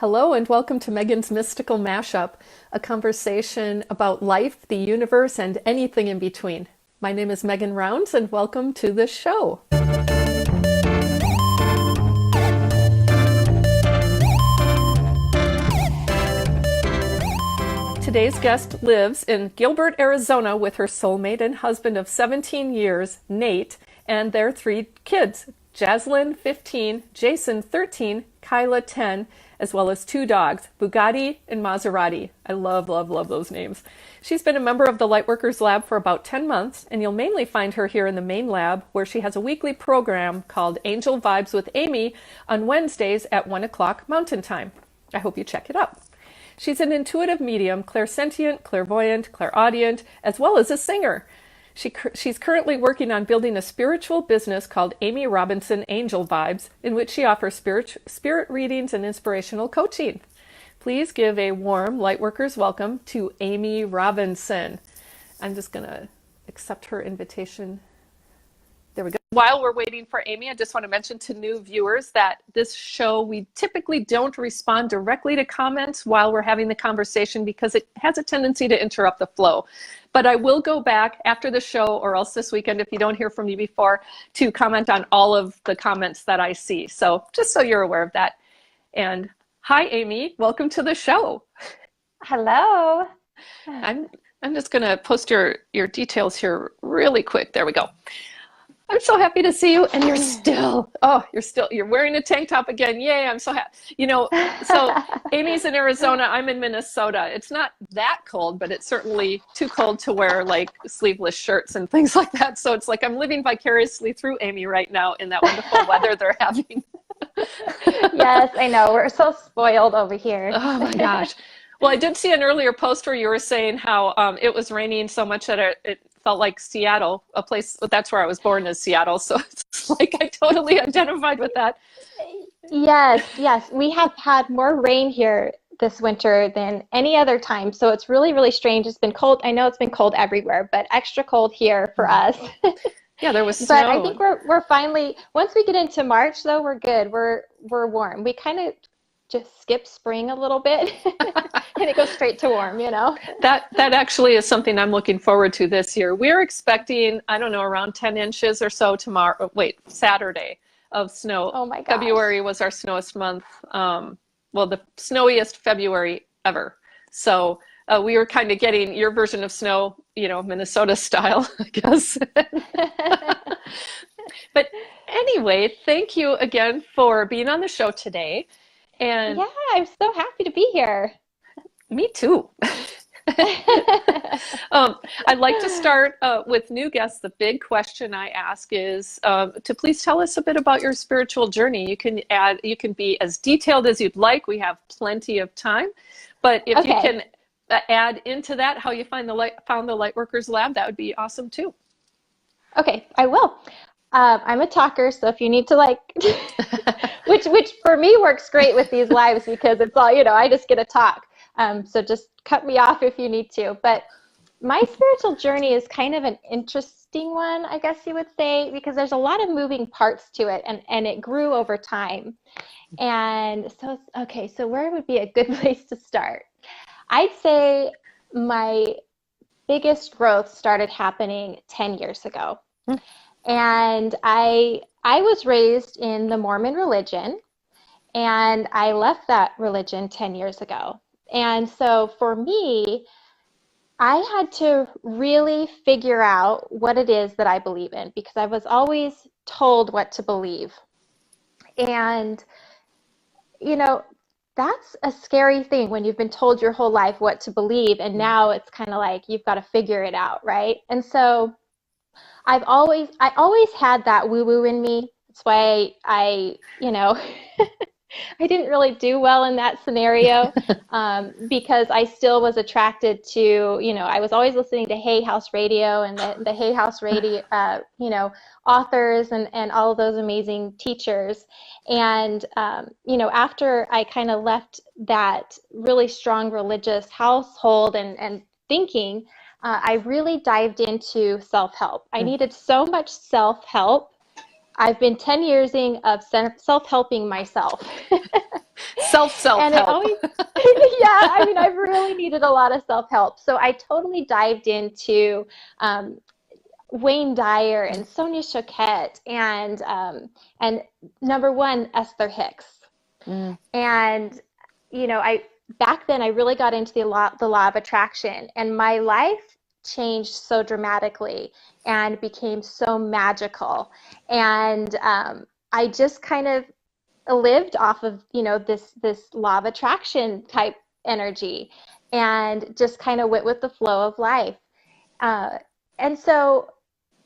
Hello, and welcome to Megan's Mystical Mashup, a conversation about life, the universe, and anything in between. My name is Megan Rounds, and welcome to the show. Today's guest lives in Gilbert, Arizona with her soulmate and husband of 17 years, Nate, and their three kids, Jaslyn, 15, Jason, 13, Kyla, 10, as well as two dogs, Bugatti and Maserati. I love those names. She's been a member of the Lightworkers Lab for about 10 months, and you'll mainly find her here in the main lab, where she has a weekly program called Angel Vibes with Amy on Wednesdays at 1 o'clock Mountain Time. I hope you check it out. She's an intuitive medium, clairsentient, clairvoyant, clairaudient, as well as a singer. She's currently working on building a spiritual business called Amy Robinson Angel Vibes, in which she offers spirit readings and inspirational coaching. Please give a warm Lightworkers welcome to Amy Robinson. I'm just going to accept her invitation. There we go. While we're waiting for Amy, I just want to mention to new viewers that this show, we typically don't respond directly to comments while we're having the conversation because it has a tendency to interrupt the flow. But I will go back after the show, or else this weekend, if you don't hear from me before, to comment on all of the comments that I see. So just so you're aware of that. And hi, Amy. Welcome to the show. Hello. I'm just going to post your details here really quick. There we go. I'm so happy to see you, and you're wearing a tank top again. Yay, I'm so happy. So Amy's in Arizona, I'm in Minnesota. It's not that cold, but it's certainly too cold to wear like sleeveless shirts and things like that. So it's like I'm living vicariously through Amy right now in that wonderful weather they're having. Yes, I know. We're so spoiled over here. Oh my gosh. Well, I did see an earlier post where you were saying how it was raining so much that it felt like Seattle, a place, that's where I was born, is Seattle. So it's like I totally identified with that. Yes. We have had more rain here this winter than any other time. So it's really, really strange. It's been cold. I know it's been cold everywhere, but extra cold here for us. Yeah, there was snow. But I think we're finally, once we get into March though, we're good. We're warm. We kind of just skip spring a little bit and it goes straight to warm, That actually is something I'm looking forward to this year. We're expecting, I don't know, around 10 inches or so Saturday of snow. Oh my gosh. February was our snowiest month. The snowiest February ever. So we were kind of getting your version of snow, Minnesota style, I guess. But anyway, thank you again for being on the show today. And yeah, I'm so happy to be here. Me too. I'd like to start with new guests. The big question I ask is to please tell us a bit about your spiritual journey. You can be as detailed as you'd like. We have plenty of time, but if you can add into that how you found the Lightworkers Lab, that would be awesome too. Okay, I will. I'm a talker, so if you need to which for me works great with these lives because it's all, I just get to talk. So just cut me off if you need to. But my spiritual journey is kind of an interesting one, I guess you would say, because there's a lot of moving parts to it and it grew over time. And so where would be a good place to start? I'd say my biggest growth started happening 10 years ago. And I was raised in the Mormon religion, and I left that religion 10 years ago. And so for me, I had to really figure out what it is that I believe in because I was always told what to believe. And, that's a scary thing when you've been told your whole life what to believe, and now it's kind of like you've got to figure it out, right? And so I always had that woo-woo in me. That's why I didn't really do well in that scenario because I still was attracted to, I was always listening to Hay House Radio and the Hay House Radio, authors and all of those amazing teachers. And, after I kind of left that really strong religious household and thinking, I really dived into self-help. I needed so much self-help. I've been 10 years of self-helping myself. Self-help. And it always, yeah, I mean, I've really needed a lot of self-help. So I totally dived into Wayne Dyer and Sonia Choquette and number one, Esther Hicks. And, you know, back then I really got into the law of attraction, and my life changed so dramatically and became so magical. And I just kind of lived off of, you know, this law of attraction type energy, and just kind of went with the flow of life. And so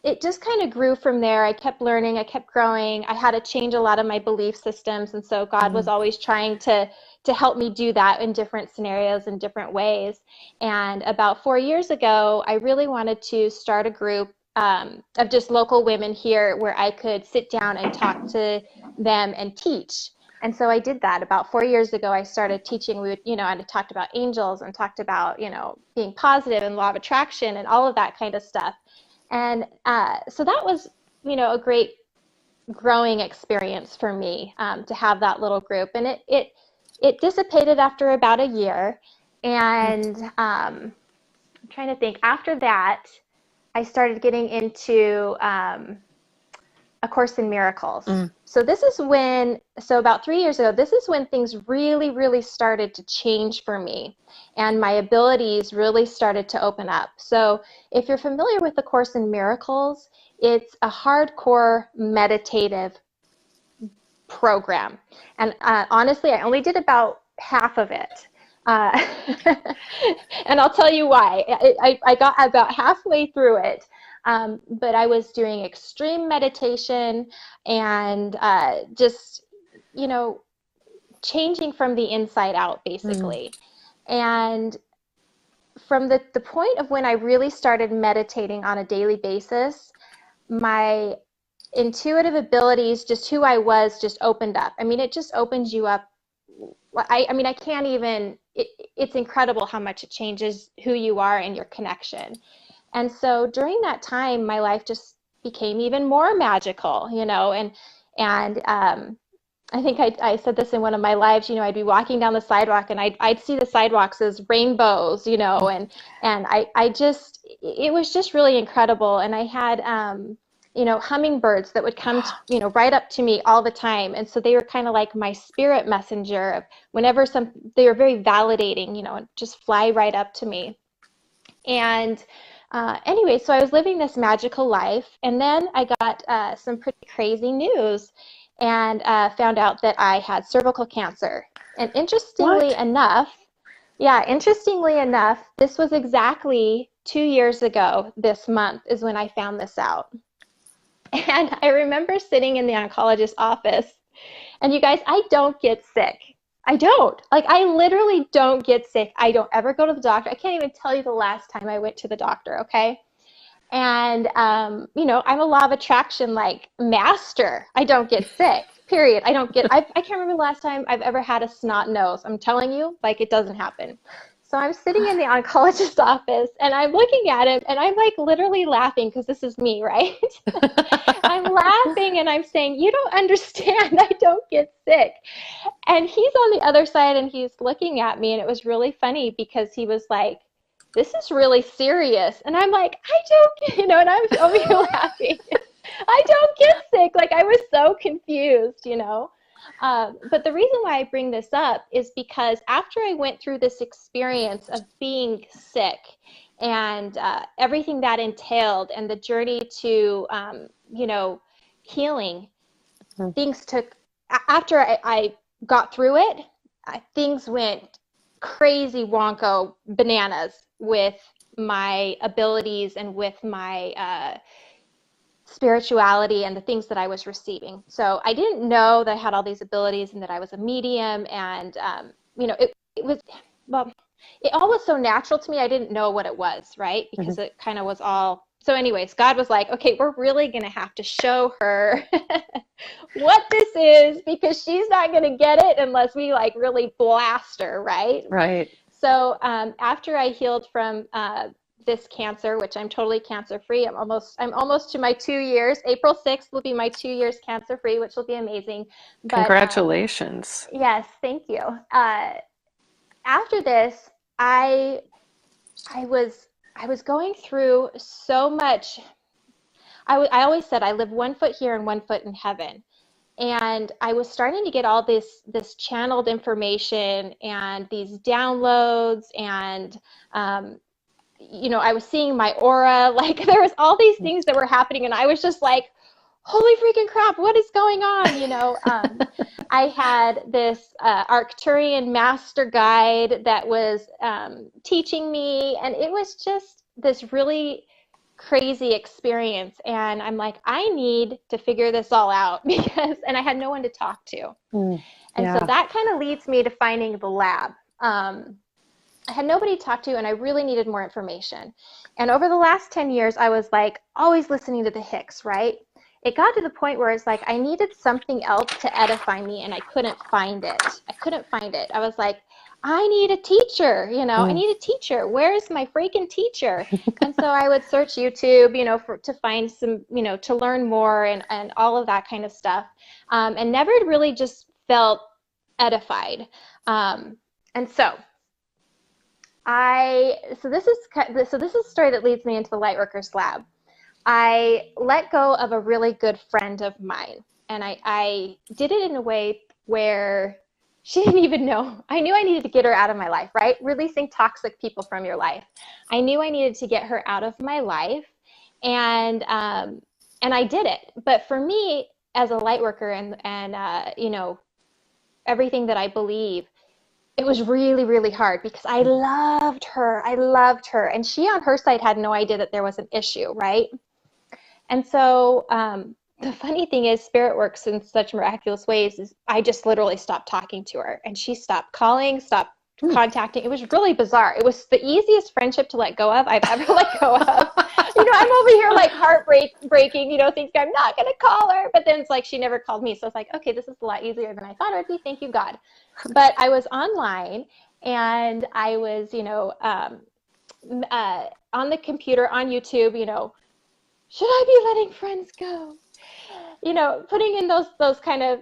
it just kind of grew from there. I kept learning, I kept growing. I had to change a lot of my belief systems, and so God was always trying to help me do that in different scenarios in different ways. And about 4 years ago, I really wanted to start a group of just local women here where I could sit down and talk to them and teach. And so I did that about 4 years ago. I started teaching. We would, you know, and I talked about angels and talked about, you know, being positive and law of attraction and all of that kind of stuff. And so that was, you know, a great growing experience for me, to have that little group. And it dissipated after about a year. And I'm trying to think, after that, I started getting into A Course in Miracles. So about 3 years ago, this is when things really, really started to change for me, and my abilities really started to open up. So if you're familiar with A Course in Miracles, it's a hardcore meditative program. And honestly, I only did about half of it. And I'll tell you why. I got about halfway through it. But I was doing extreme meditation and just, you know, changing from the inside out, basically. And from the point of when I really started meditating on a daily basis, my intuitive abilities, just who I was, just opened up. I mean, it just opens you up. I mean, I can't even, it's incredible how much it changes who you are and your connection. And so during that time, my life just became even more magical, you know, and I think I said this in one of my lives, you know, I'd be walking down the sidewalk and I'd see the sidewalks as rainbows, you know, and I just, it was just really incredible. And I had, you know, hummingbirds that would come, you know, right up to me all the time. And so they were kind of like my spirit messenger of whenever they were very validating, you know, and just fly right up to me. And anyway, so I was living this magical life, and then I got some pretty crazy news, and found out that I had cervical cancer. And interestingly enough, this was exactly 2 years ago this month is when I found this out. And I remember sitting in the oncologist's office, and you guys, I don't get sick. I don't. Like, I literally don't get sick. I don't ever go to the doctor. I can't even tell you the last time I went to the doctor, okay? And, you know, I'm a law of attraction, like, master. I don't get sick, period. I can't remember the last time I've ever had a snot nose. I'm telling you, like, it doesn't happen. So I'm sitting in the oncologist's office, and I'm looking at him, and I'm, like, literally laughing, because this is me, right? I'm laughing, and I'm saying, you don't understand. I don't get sick. And he's on the other side, and he's looking at me, and it was really funny, because he was like, this is really serious. And I'm like, I don't, you know, and I'm over here laughing. I don't get sick. Like, I was so confused, you know. But the reason why I bring this up is because after I went through this experience of being sick and everything that entailed, and the journey to, you know, healing, things took, after I got through it, things went crazy wonko bananas with my abilities and with my spirituality and the things that I was receiving. So I didn't know that I had all these abilities and that I was a medium, and you know, it was, well, it all was so natural to me. I didn't know what it was, right? Because it kind of was all. So anyways, God was like, okay, we're really going to have to show her what this is, because she's not going to get it unless we like really blast her, right? Right. So after I healed from this cancer, which I'm totally cancer free. I'm almost to my 2 years. April 6th will be my 2 years cancer free, which will be amazing. But Congratulations. yes, thank you. After this, I I was going through so much. I always said I live 1 foot here and 1 foot in heaven. And I was starting to get all this channeled information and these downloads, and I was seeing my aura. Like there was all these things that were happening, and I was just like, holy freaking crap, what is going on? I had this Arcturian master guide that was teaching me, and it was just this really crazy experience. And I'm like, I need to figure this all out and I had no one to talk to. And so that kind of leads me to finding the lab. I had nobody to talk to, and I really needed more information. And over the last 10 years, I was like always listening to the Hicks, right? It got to the point where it's like I needed something else to edify me, and I couldn't find it. I was like, I need a teacher, I need a teacher. Where's my freaking teacher? And so I would search YouTube, to find some, to learn more and all of that kind of stuff. And never really just felt edified. And so this is a story that leads me into the Lightworkers Lab. I let go of a really good friend of mine, and I did it in a way where she didn't even know. I knew I needed to get her out of my life, right? Releasing toxic people from your life. I knew I needed to get her out of my life, and I did it. But for me, as a light worker and everything that I believe, it was really, really hard because I loved her. And she on her side had no idea that there was an issue, right? And so the funny thing is, Spirit works in such miraculous ways. Is I just literally stopped talking to her, and she stopped calling, stopped contacting. It was really bizarre. It was the easiest friendship to let go of I've ever let go of. I'm over here like breaking, thinking I'm not going to call her. But then it's like she never called me. So it's like, okay, this is a lot easier than I thought it would be. Thank you, God. But I was online, and I was, on the computer, on YouTube, should I be letting friends go? Putting in those kind of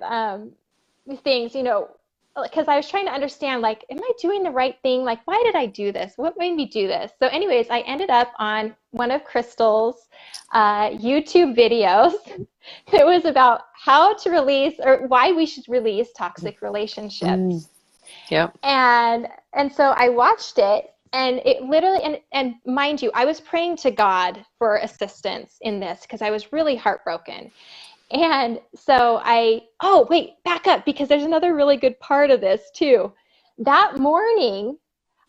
things, because I was trying to understand, like, am I doing the right thing? Like, why did I do this? What made me do this? So anyways, I ended up on one of Crystal's YouTube videos that was about how to release, or why we should release toxic relationships. Yep. And so I watched it. And it literally, and mind you, I was praying to God for assistance in this because I was really heartbroken. And so back up, because there's another really good part of this too. That morning,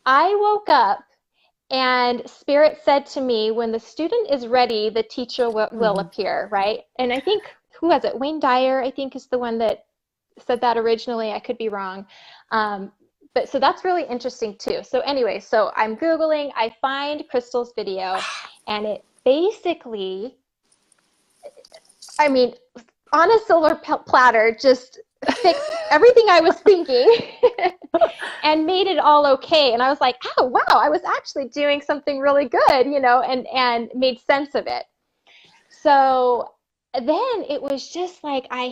I woke up and Spirit said to me, when the student is ready, the teacher will appear, right? And I think, who was it? Wayne Dyer, I think, is the one that said that originally. I could be wrong. But so that's really interesting too. So anyway, so I'm Googling, I find Crystal's video, and it basically, on a silver platter, just fixed everything I was thinking and made it all okay. And I was like, oh, wow, I was actually doing something really good, and made sense of it. So then it was just like I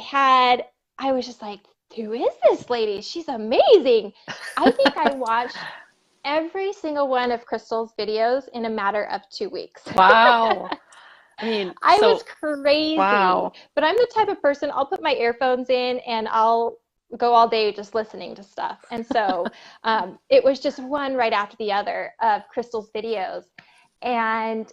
was just like, who is this lady? She's amazing. I think I watched every single one of Crystal's videos in a matter of 2 weeks. Wow. I was crazy. Wow. But I'm the type of person, I'll put my earphones in and I'll go all day just listening to stuff. And so it was just one right after the other of Crystal's videos. And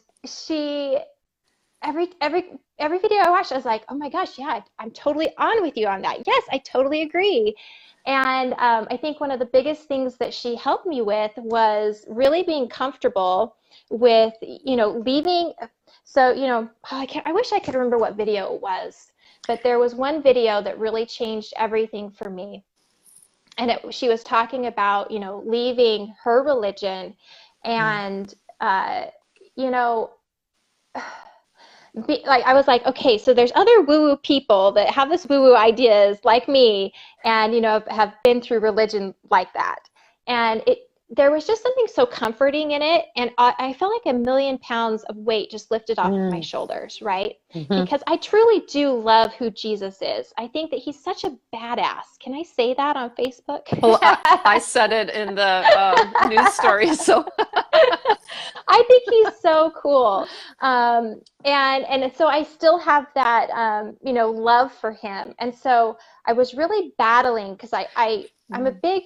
every video I watched, I was like, oh my gosh, yeah, I'm totally on with you on that. Yes, I totally agree. And I think one of the biggest things that she helped me with was really being comfortable with, leaving. So, I wish I could remember what video it was, but there was one video that really changed everything for me. And she was talking about, leaving her religion and, I was like, okay, so there's other woo-woo people that have this woo-woo ideas like me and, have been through religion like that. And there was just something so comforting in it. And I felt like a million pounds of weight just lifted off of my Mm. shoulders, right? Hmm. Because I truly do love who Jesus is. I think that he's such a badass. Can I say that on Facebook? Well, I said it in the news story, so I think he's so cool. And so I still have that, love for him. And so I was really battling because I'm a big,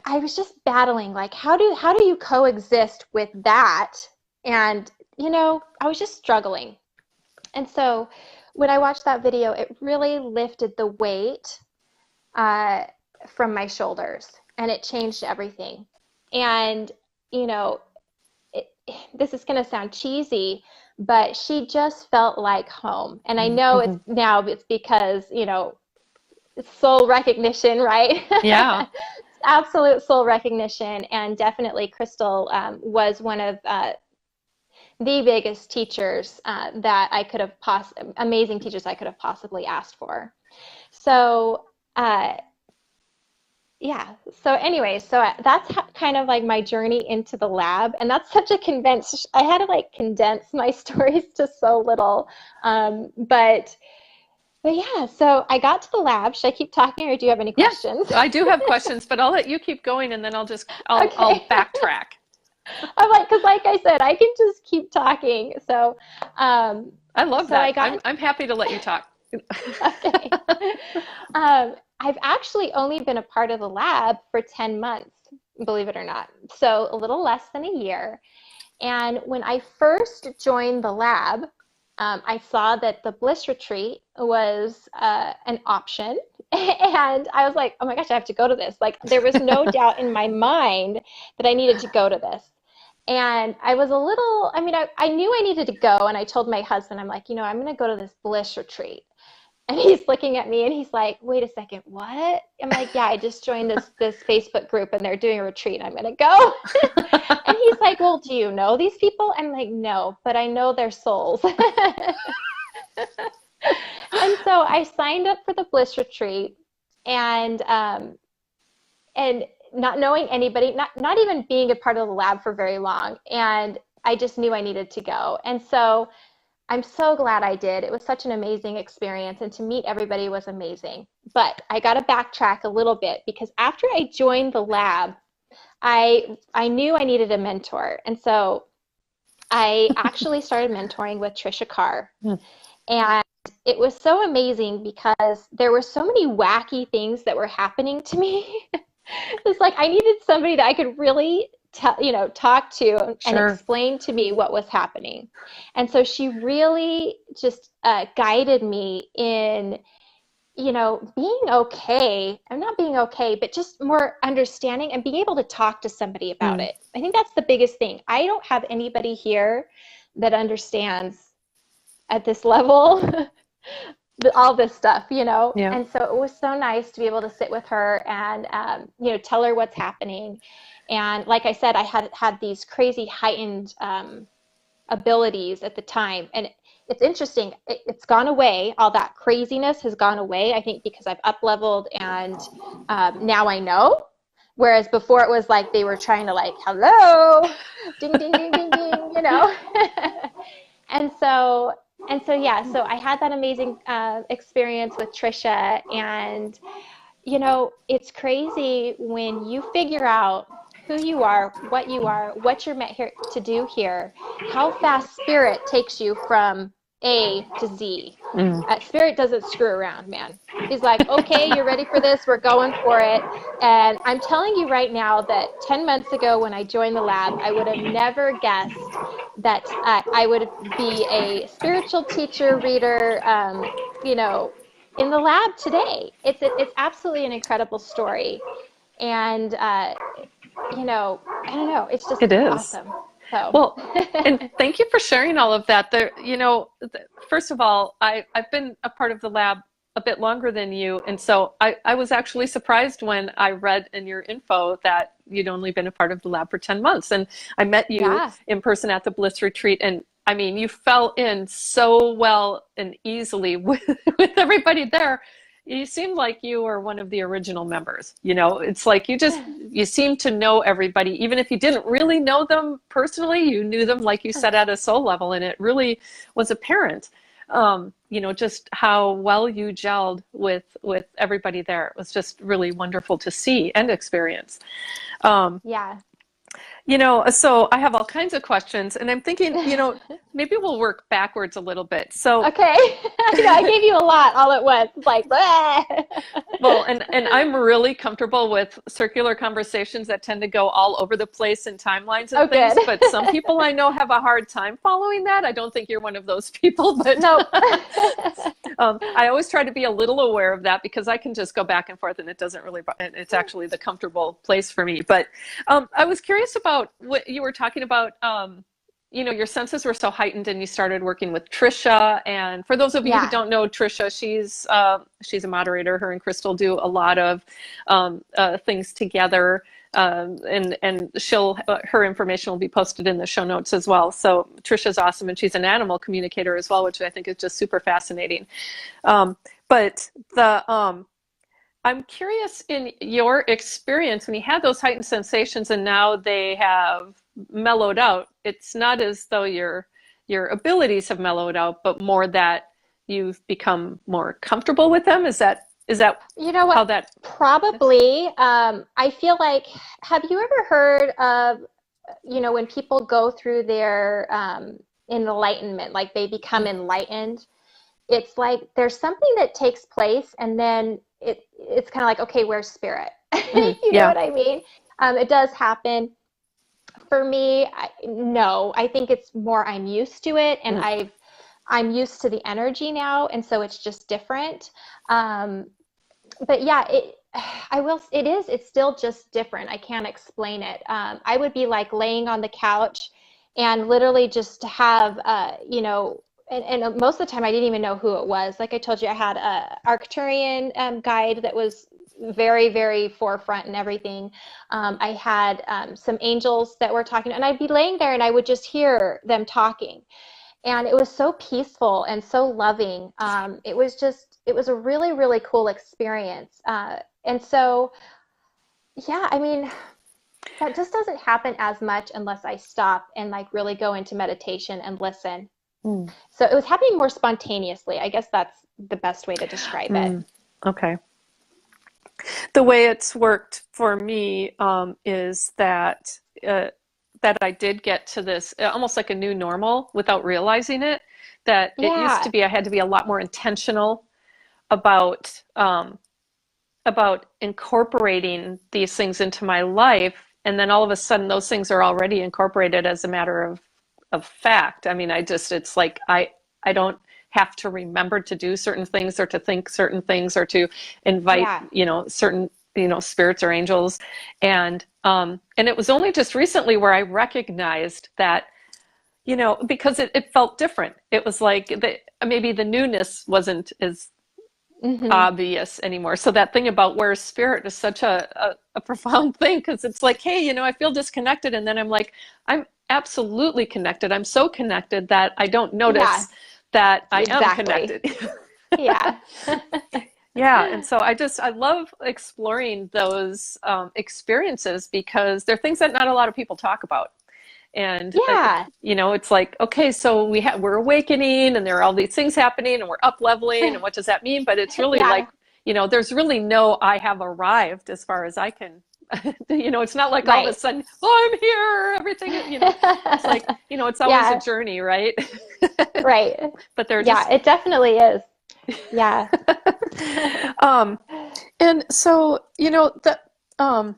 I was just battling like how do you coexist with that? And I was just struggling. And so when I watched that video, it really lifted the weight uh, from my shoulders, and it changed everything. And you know, it, this is going to sound cheesy, but she just felt like home. And I know Mhm. it's because it's soul recognition, right? Yeah. Absolute soul recognition. And definitely Crystal was one of the biggest teachers that I could have amazing teachers I could have possibly asked for. So uh, yeah. So anyway, that's kind of like my journey into the lab, and that's such a condensed. I had to like condense my stories to so little, but yeah. So I got to the lab. Should I keep talking, or do you have any Yes, questions? I do have questions, but I'll let you keep going and then I'll Okay. backtrack. I'm like, because like I said, I can just keep talking. Um, I love so I that. got I'm happy to let you talk. okay. I've actually only been a part of the lab for 10 months, believe it or not. So a little less than a year. And when I first joined the lab, I saw that the Bliss Retreat was an option. And I was like, oh my gosh, I have to go to this. Like, there was no doubt in my mind that I needed to go to this. And I was a little, I mean, I knew I needed to go. And I told my husband, I'm like, I'm going to go to this Bliss Retreat. And he's looking at me and he's like, wait a second, what? I'm like, yeah, I just joined this Facebook group and they're doing a retreat. I'm going to go. And he's like, well, do you know these people? I'm like, no, but I know their souls. And so I signed up for the Bliss Retreat, and not knowing anybody, not even being a part of the lab for very long. And I just knew I needed to go. And so I'm so glad I did. It was such an amazing experience, and to meet everybody was amazing. But I got to backtrack a little bit because after I joined the lab, I knew I needed a mentor. And so I actually started mentoring with Trisha Carr. And it was so amazing because there were so many wacky things that were happening to me. It's like I needed somebody that I could really talk to and Sure. explain to me what was happening. And so she really just guided me in being okay. I'm not being okay, but just more understanding and being able to talk to somebody about Mm. it. I think that's the biggest thing. I don't have anybody here that understands at this level all this stuff. Yeah. And so it was so nice to be able to sit with her and, tell her what's happening. And like I said, I had these crazy heightened abilities at the time. And it's interesting. It's gone away. All that craziness has gone away, I think, because I've up leveled and now I know. Whereas before it was like they were trying to like, hello, ding, ding, ding, ding, ding. And so yeah, so I had that amazing experience with Trisha, and it's crazy when you figure out who you are, what you're meant here to do here, how fast spirit takes you from A to Z. Mm. Spirit doesn't screw around, man. He's like, okay, you're ready for this. We're going for it. And I'm telling you right now that 10 months ago when I joined the lab, I would have never guessed that I would be a spiritual teacher, reader, in the lab today. It's absolutely an incredible story. And, I don't know, it's just It is. awesome. So, Well, and thank you for sharing all of that. First of all, I've been a part of the lab a bit longer than you, and so I was actually surprised when I read in your info that you'd only been a part of the lab for 10 months. And I met you yeah. in person at the Bliss Retreat, and I mean, you fell in so well and easily with everybody there. you seem like you were one of the original members. You know, it's like you seem to know everybody, even if you didn't really know them personally, you knew them, like you said, at a soul level, and it really was apparent. You know, just how well you gelled with everybody there. It was just really wonderful to see and experience. Um, Yeah. you know, so I have all kinds of questions, and I'm thinking, you know, maybe we'll work backwards a little bit. So, Okay. I know I gave you a lot all at once. It's like, well, and I'm really comfortable with circular conversations that tend to go all over the place in timelines and oh, things, good. but some people I know have a hard time following that. I don't think you're one of those people, but Nope. I always try to be a little aware of that because I can just go back and forth and it doesn't really, it's actually the comfortable place for me. But I was curious about what you were talking about. You know, your senses were so heightened and you started working with Trisha. And for those of you who Yeah. don't know Trisha, she's a moderator. Her and Crystal do a lot of things together. And she'll her information will be posted in the show notes as well. So Trisha's awesome, and she's an animal communicator as well, which I think is just super fascinating. But the I'm curious, in your experience, when you had those heightened sensations and now they have mellowed out, it's not as though your abilities have mellowed out, but more that you've become more comfortable with them. Is that You know how what? that? Probably. I feel like, have you ever heard of, when people go through their enlightenment, like they become enlightened? It's like there's something that takes place, and then it's kind of like, okay, where's spirit? You know Yeah. what I mean? It does happen. For me, no, I think it's more I'm used to it, and Mm, I'm used to the energy now, and so it's just different. Um, but yeah, it's still just different. I can't explain it. I would be like laying on the couch and literally just have, and most of the time I didn't even know who it was. Like I told you, I had a Arcturian guide that was very, very forefront and everything. I had some angels that were talking, and I'd be laying there and I would just hear them talking, and it was so peaceful and so loving. It was a really, really cool experience. And so, yeah, I mean, that just doesn't happen as much unless I stop and like really go into meditation and listen. mm, So it was happening more spontaneously. I guess that's the best way to describe it. mm. Okay. The way it's worked for me is uh, that I did get to this almost like a new normal without realizing it. That it used to Yeah, be I had to be a lot more intentional about about incorporating these things into my life, and then all of a sudden those things are already incorporated as a matter of fact. I mean, it's like I don't have to remember to do certain things or to think certain things or to invite, yeah, certain, spirits or angels. And it was only just recently where I recognized that, because it felt different. It was like maybe the newness wasn't as hmm, obvious anymore. So that thing about where spirit is such a profound thing, because it's like, hey, I feel disconnected, and then I'm like, I'm absolutely connected. I'm so connected that I don't yeah, notice that I am exactly. connected. Yeah, Yeah, and so I love exploring those experiences because they're things that not a lot of people talk about. And yeah, it's like, okay, so we're awakening, and there are all these things happening, and we're up leveling, and what does that mean? But it's really yeah, like, there's really no I have arrived as far as I can. It's not like all of a right. sudden, oh, I'm here, everything. It's like, it's always a Yeah, journey, right? right. But they're Yeah, just it definitely is. Yeah. um, and so, um,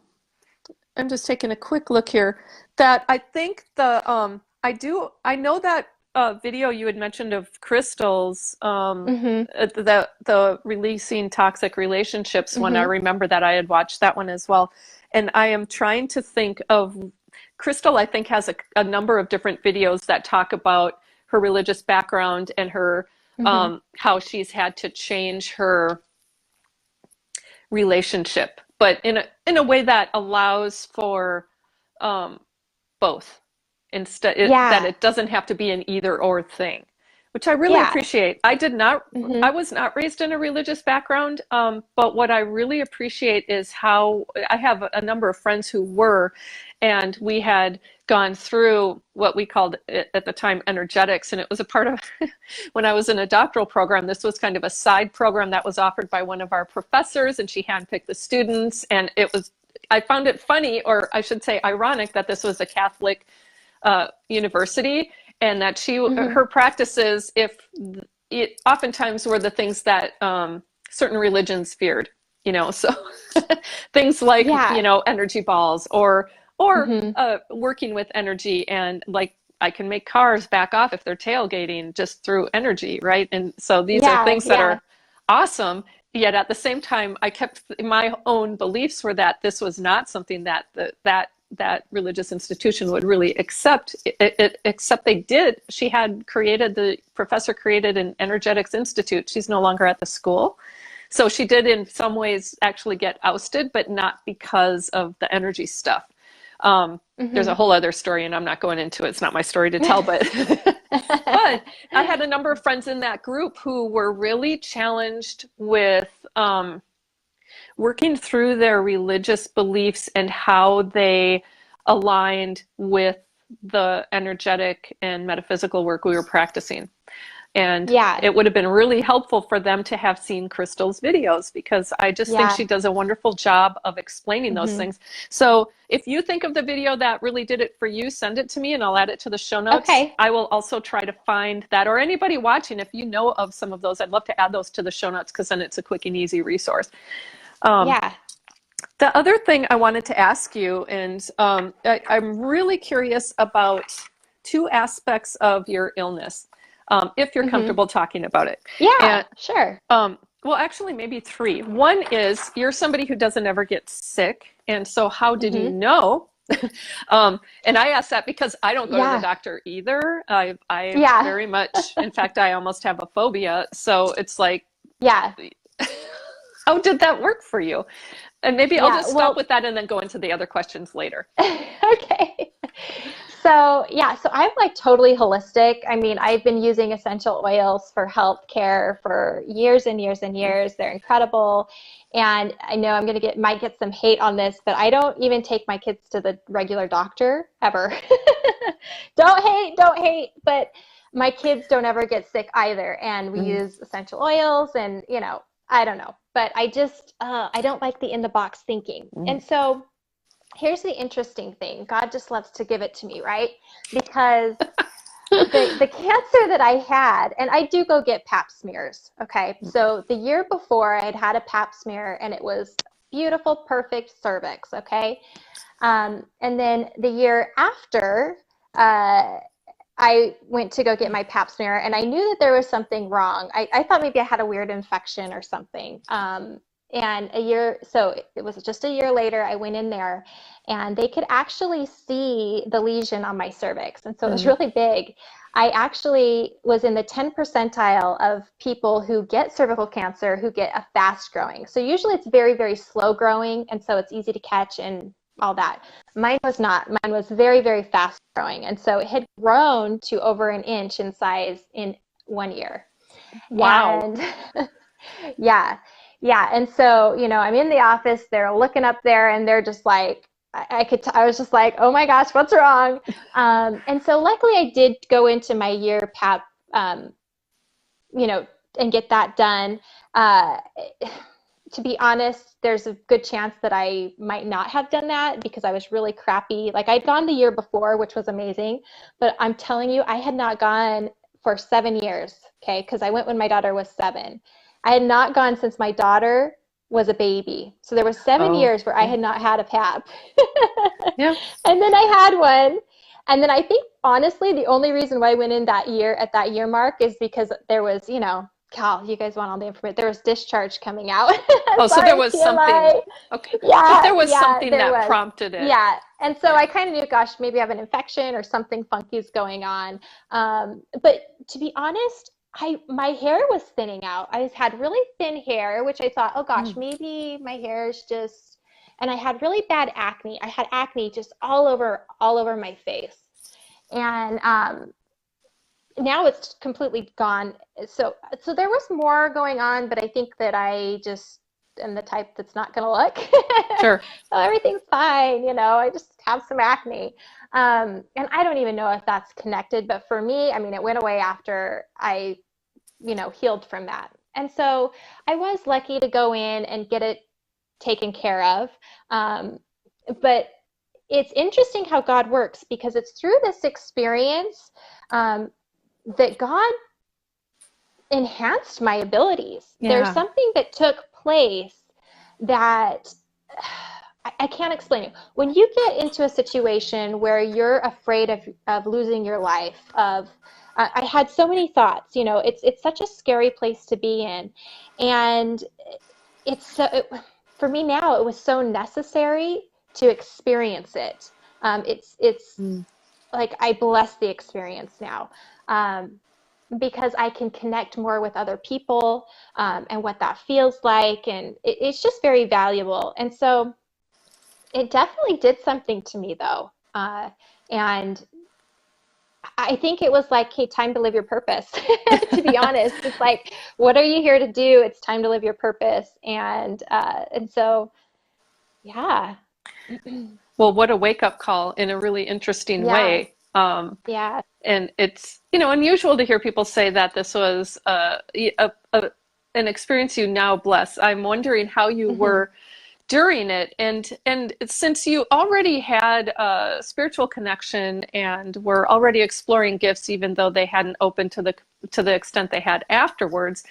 I'm just taking a quick look here. That I think I know that video you had mentioned of Crystal's Hmm. the releasing toxic relationships one. I Hmm. remember that I had watched that one as well, and I am trying to think of Crystal. I think has a number of different videos that talk about her religious background and her Hmm. how she's had to change her relationship, but in a way that allows for um, both, that Yeah. it doesn't have to be an either or thing, which I really Yeah. appreciate. I Hmm. was not raised in a religious background, but what I really appreciate is how I have a number of friends who were, and we had gone through what we called it at the time energetics, and it was a part of when I was in a doctoral program. This was kind of a side program that was offered by one of our professors, and she handpicked the students, and it was. I found it funny, or I should say ironic, that this was a Catholic university, and that Hmm. her practices, if it oftentimes were the things that certain religions feared, so things like Yeah. energy balls, or Hmm. working with energy, and like I can make cars back off if they're tailgating just through energy, right? And so these are Yeah. things that Yeah. are awesome. Yet at the same time, I kept my own beliefs were that this was not something that that religious institution would really accept. Except they did. The professor created an energetics institute. She's no longer at the school. So she did in some ways actually get ousted, but not because of the energy stuff. There's a Hmm. whole other story, and I'm not going into it. It's not my story to tell, but but I had a number of friends in that group who were really challenged with working through their religious beliefs and how they aligned with the energetic and metaphysical work we were practicing. And Yeah. it would have been really helpful for them to have seen Crystal's videos, because I just think Yeah. she does a wonderful job of explaining those Hmm. things. So if you think of the video that really did it for you, send it to me and I'll add it to the show notes. Okay. I will also try to find that, or anybody watching, if you know of some of those, I'd love to add those to the show notes, because then it's a quick and easy resource. Um, Yeah. the other thing I wanted to ask you, and I'm really curious about two aspects of your illness, if you're Hmm. comfortable talking about it. Yeah. And Sure. well, actually, maybe three. One is you're somebody who doesn't ever get sick, and so how did you Hmm. know? And I ask that because I don't go to the Yeah. doctor either. I Yeah. very much, in fact, I almost have a phobia. So it's like, Yeah. how did that work for you? And maybe I'll Yeah. just stop Well, with that and then go into the other questions later. okay. So, yeah, so I'm like totally holistic. I mean, I've been using essential oils for health care for years and years and years. They're incredible. And I know I'm gonna might get some hate on this, but I don't even take my kids to the regular doctor ever. Don't hate, but my kids don't ever get sick either. And we Mm, use essential oils and, I don't know. But I don't like the in the box thinking. mm, And so here's the interesting thing. God just loves to give it to me, right? Because the cancer that I had, and I do go get pap smears, okay? So the year before I had had a pap smear and it was beautiful, perfect cervix, okay? And then the year after, uh, I went to go get my pap smear and I knew that there was something wrong. I thought maybe I had a weird infection or something. And so it was just a year later, I went in there and they could actually see the lesion on my cervix. And so it was mm, really big. I actually was in the 10 percentile of people who get cervical cancer who get a fast growing. So usually it's very, very slow growing. And so it's easy to catch and all that. Mine was not. Mine was very, very fast growing. And so it had grown to over an inch in size in 1 year. wow. And yeah, yeah. And so, I'm in the office, they're looking up there and they're just like, I was just like, oh my gosh, what's wrong? And so luckily I did go into my year PAP, you know, and get that done. Uh, to be honest, there's a good chance that I might not have done that because I was really crappy. Like I'd gone the year before, which was amazing, but I'm telling you, I had not gone for 7 years, okay? Because I went when my daughter was 7. I had not gone since my daughter was a baby. So there was seven Oh, years where I yeah. had not had a PAP. Yeah. And then I had one. And then I think honestly, the only reason why I went in that year at that year mark is because there was, Cal, you guys want all the information. There was discharge coming out. Oh, so there Sorry, was something. TMI. Okay. But Yeah, there was yeah, something there that was. prompted it. Yeah. And so Yeah. I kind of knew, gosh, maybe I have an infection or something funky is going on. But to be honest, my hair was thinning out. I had really thin hair, which I thought, oh gosh, Mm, maybe my hair is just, and I had really bad acne. I had acne just all over my face. And now it's completely gone. So there was more going on, but I think that I just am the type that's not going to look. Sure. Oh, everything's fine, I just have some acne. And I don't even know if that's connected, but for me, I mean, it went away after I, healed from that. And so I was lucky to go in and get it taken care of. But it's interesting how God works because it's through this experience um, that God enhanced my abilities. There's Yeah. something that took place that I can't explain it. When you get into a situation where you're afraid of losing your life, I had so many thoughts. It's such a scary place to be in, and it's so for me now. It was so necessary to experience it. It's Mm. like I bless the experience now. Um, because I can connect more with other people and what that feels like. And it's just very valuable. And so it definitely did something to me, though. And I think it was like, hey, time to live your purpose. To be honest, it's like, what are you here to do? It's time to live your purpose. And so, yeah, Well, what a wake-up call in a really interesting yeah, way. yeah. And it's, unusual to hear people say that this was an experience you now bless. I'm wondering how you Hmm. were during it, and since you already had a spiritual connection and were already exploring gifts, even though they hadn't opened to the extent they had afterwards,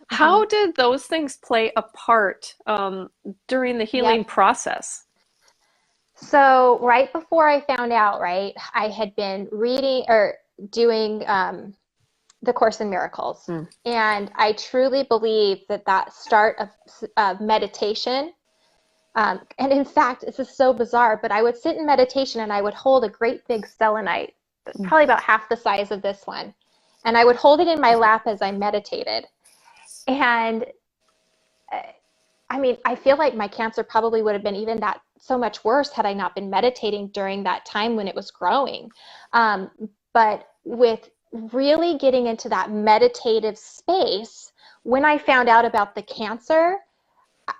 Hmm. how did those things play a part during the healing Yep. process? So right before I found out, right, I had been reading or doing the Course in Miracles. Hmm. And I truly believe that that start of meditation, and in fact, this is so bizarre, but I would sit in meditation and I would hold a great big selenite, probably about half the size of this one. And I would hold it in my lap as I meditated. And uh, I mean, I feel like my cancer probably would have been even that so much worse had I not been meditating during that time when it was growing. Um, but with really getting into that meditative space, when I found out about the cancer,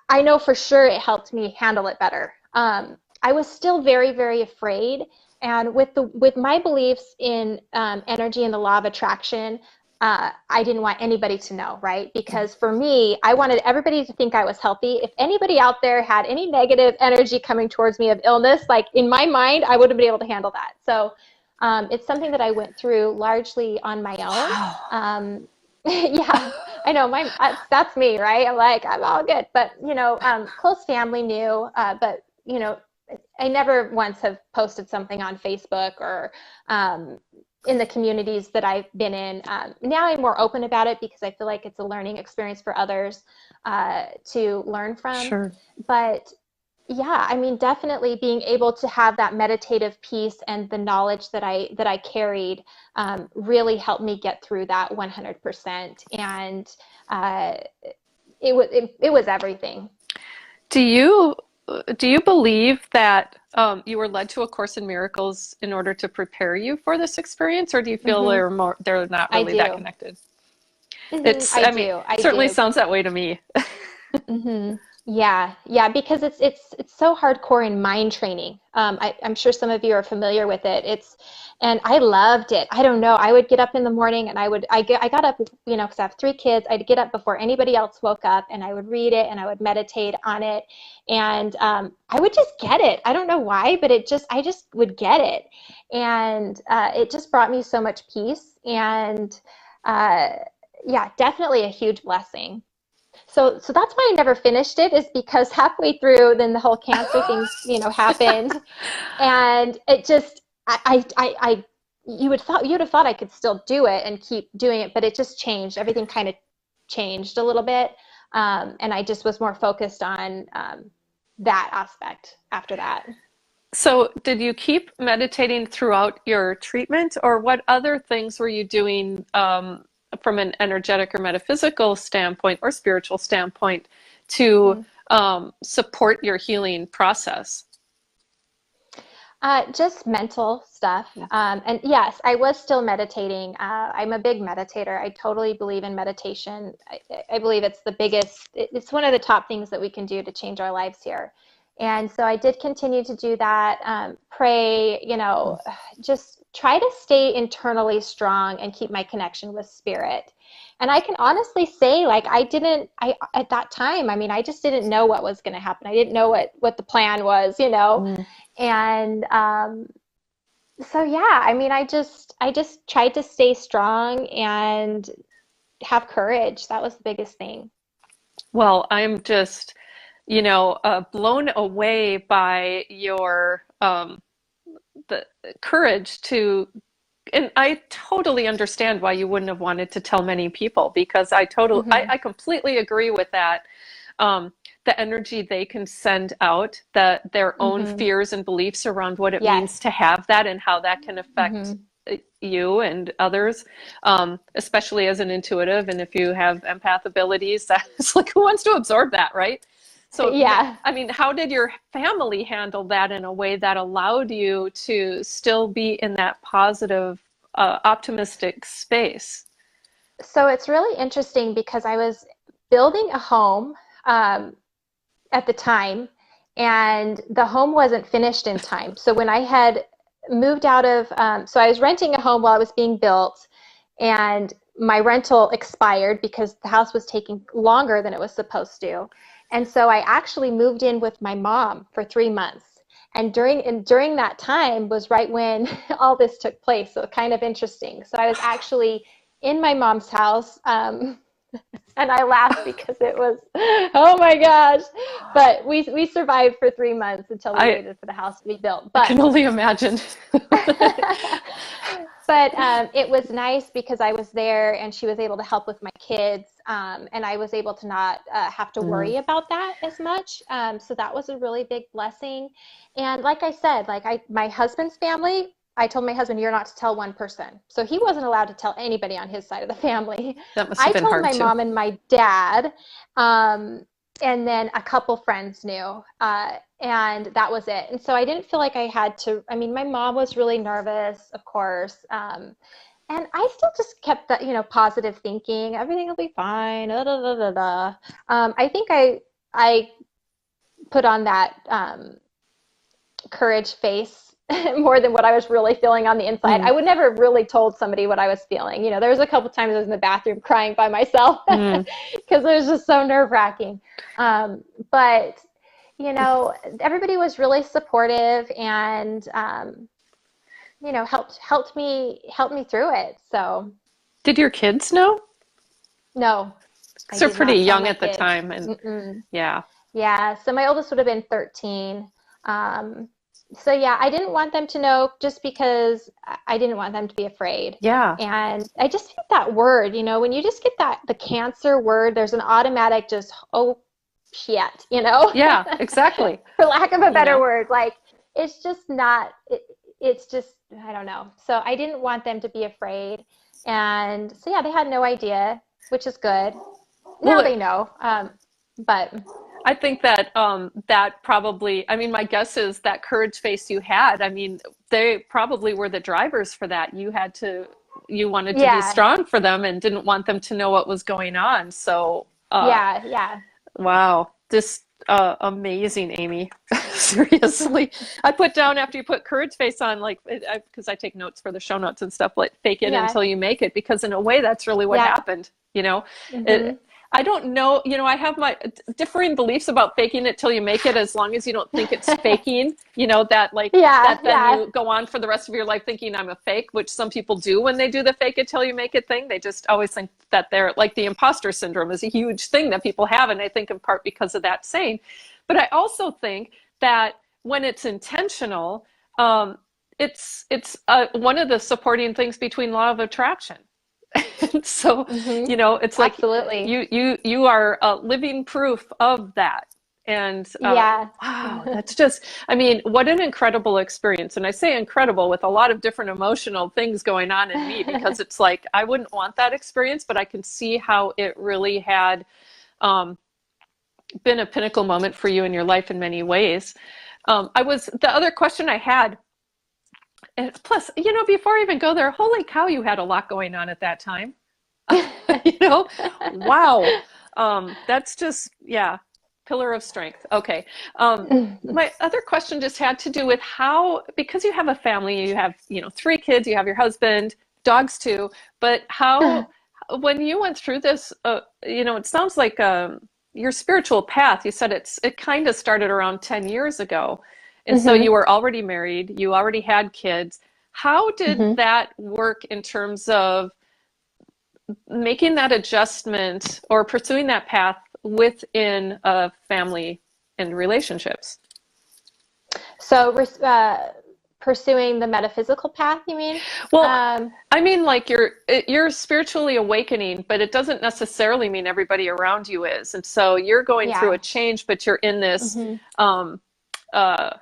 I know for sure it helped me handle it better. I was still very, very afraid, and with my beliefs in energy and the law of attraction, I didn't want anybody to know, right? Because for me, I wanted everybody to think I was healthy. If anybody out there had any negative energy coming towards me of illness, like in my mind, I wouldn't be able to handle that. So it's something that I went through largely on my own. Wow. Yeah, I know that's me, right? I'm like, I'm all good. But, close family knew, but, I never once have posted something on Facebook or in the communities that I've been in. Now I'm more open about it because I feel like it's a learning experience for others to learn from. Sure. But yeah, I mean, definitely being able to have that meditative piece and the knowledge that I carried really helped me get through that 100%. And uh, it was everything. Do you do you believe that you were led to A Course in Miracles in order to prepare you for this experience, or do you feel Hmm. they're not I really that do. connected? I I mean, do. I certainly do. sounds that way to me. Hmm. Yeah, yeah, because it's so hardcore in mind training. I'm sure some of you are familiar with it. And I loved it. I don't know. I would get up in the morning and I got up, because I have three kids. I'd get up before anybody else woke up, and I would read it and I would meditate on it, and I would just get it. I don't know why, but I just would get it, and it just brought me so much peace, and uh, yeah, definitely a huge blessing. So that's why I never finished it, is because halfway through, then the whole cancer thing, happened, and it just, you would have thought I could still do it and keep doing it, but it just changed. Everything kind of changed a little bit, and I just was more focused on that aspect after that. So, did you keep meditating throughout your treatment, or what other things were you doing from an energetic or metaphysical standpoint or spiritual standpoint to Mhm. support your healing process? Just mental stuff. And yes, I was still meditating. I'm a big meditator. I totally believe in meditation. I believe it's the biggest, it's one of the top things that we can do to change our lives here. And so I did continue to do that, pray, just try to stay internally strong and keep my connection with spirit. And I can honestly say, like, at that time, I mean, I just didn't know what was going to happen. I didn't know what the plan was. Mm. And so yeah, I mean, I just tried to stay strong and have courage. That was the biggest thing. Well, I'm just, blown away by your the courage to, and I totally understand why you wouldn't have wanted to tell many people, because Hmm. I completely agree with that. Um, the energy they can send out, their own Hmm. fears and beliefs around what it means Yes. to have that and how that can affect Hmm. you and others, especially as an intuitive. And if you have empath abilities, that's like, who wants to absorb that, right? So, Yeah. I mean, how did your family handle that in a way that allowed you to still be in that positive, optimistic space? So it's really interesting because I was building a home um, at the time, and the home wasn't finished in time. So when I had moved out of, so I was renting a home while it was being built, and my rental expired because the house was taking longer than it was supposed to. And so I actually moved in with my mom for 3 months. And during that time was right when all this took place. So kind of interesting. So I was actually in my mom's house. And I laughed because it was, oh my gosh. But we survived for 3 months until we I waited for the house to be built. I can only imagine. But it was nice because I was there and she was able to help with my kids. And I was able to not have to Mm. worry about that as much. So that was a really big blessing. And like I said, my husband's family, I told my husband, you're not to tell one person. So he wasn't allowed to tell anybody on his side of the family. That must have I been told hard my too. mom and my dad. Um, and then a couple friends knew. And that was it. And so I didn't feel like I had to. I mean, my mom was really nervous, of course. And I still just kept that, positive thinking. Everything will be fine. Da, da, da, da, da. I think I put on that courage face more than what I was really feeling on the inside. Mm. I would never really told somebody what I was feeling. There was a couple times I was in the bathroom crying by myself Mm. because it was just so nerve wracking. But everybody was really supportive and helped me through it. So Did your kids know? no, I 'Cause they're did pretty not tell young my at the kids. time, and Mm-mm. yeah, Yeah, so my oldest would have been 13. Um, so yeah, I didn't want them to know just because I didn't want them to be afraid. yeah, And I just hate that word, when you just get the cancer word, there's an automatic just, oh shit, yeah, exactly. for lack of a You better know, word. Like it's just not it's just I don't know. So I didn't want them to be afraid. And so yeah, they had no idea, which is good. Now well, they know. But I think that that probably, I mean, my guess is that courage face you had, I mean, they probably were the drivers for that. You wanted to be yeah. strong for them and didn't want them to know what was going on. So, Yeah, yeah. wow, just amazing, Amy. Seriously. I put down after you put courage face on, like, because I take notes for the show notes and stuff, like fake it Yeah. until you make it, because in a way, that's really what Yeah. happened. You know, Hmm. it, I don't know, I have my differing beliefs about faking it till you make it, as long as you don't think it's faking, that like, Yeah, that then yeah. you go on for the rest of your life thinking I'm a fake, which some people do when they do the fake it till you make it thing. They just always think that they're like, the imposter syndrome is a huge thing that people have. And I think in part because of that saying. But I also think that when it's intentional, it's one of the supporting things between law of attraction. So, Hmm. it's like Absolutely. you are living proof of that. And Yeah. wow, that's just, I mean, what an incredible experience. And I say incredible with a lot of different emotional things going on in me, because it's like I wouldn't want that experience, but I can see how it really had um, been a pinnacle moment for you in your life in many ways. The other question I had And plus, before I even go there, holy cow, you had a lot going on at that time. You know, wow. That's just, yeah, pillar of strength. Okay. My other question just had to do with how, because you have a family, you have, three kids, you have your husband, dogs too, but how, when you went through this, it sounds like your spiritual path, you said it kind of started around 10 years ago. And so Hmm. you were already married, you already had kids. How did Hmm. that work in terms of making that adjustment or pursuing that path within a family and relationships? So, pursuing the metaphysical path, you mean? Well, Um, I mean, like you're spiritually awakening, but it doesn't necessarily mean everybody around you is. And so you're going through a yeah. change, but you're in this Hmm. um,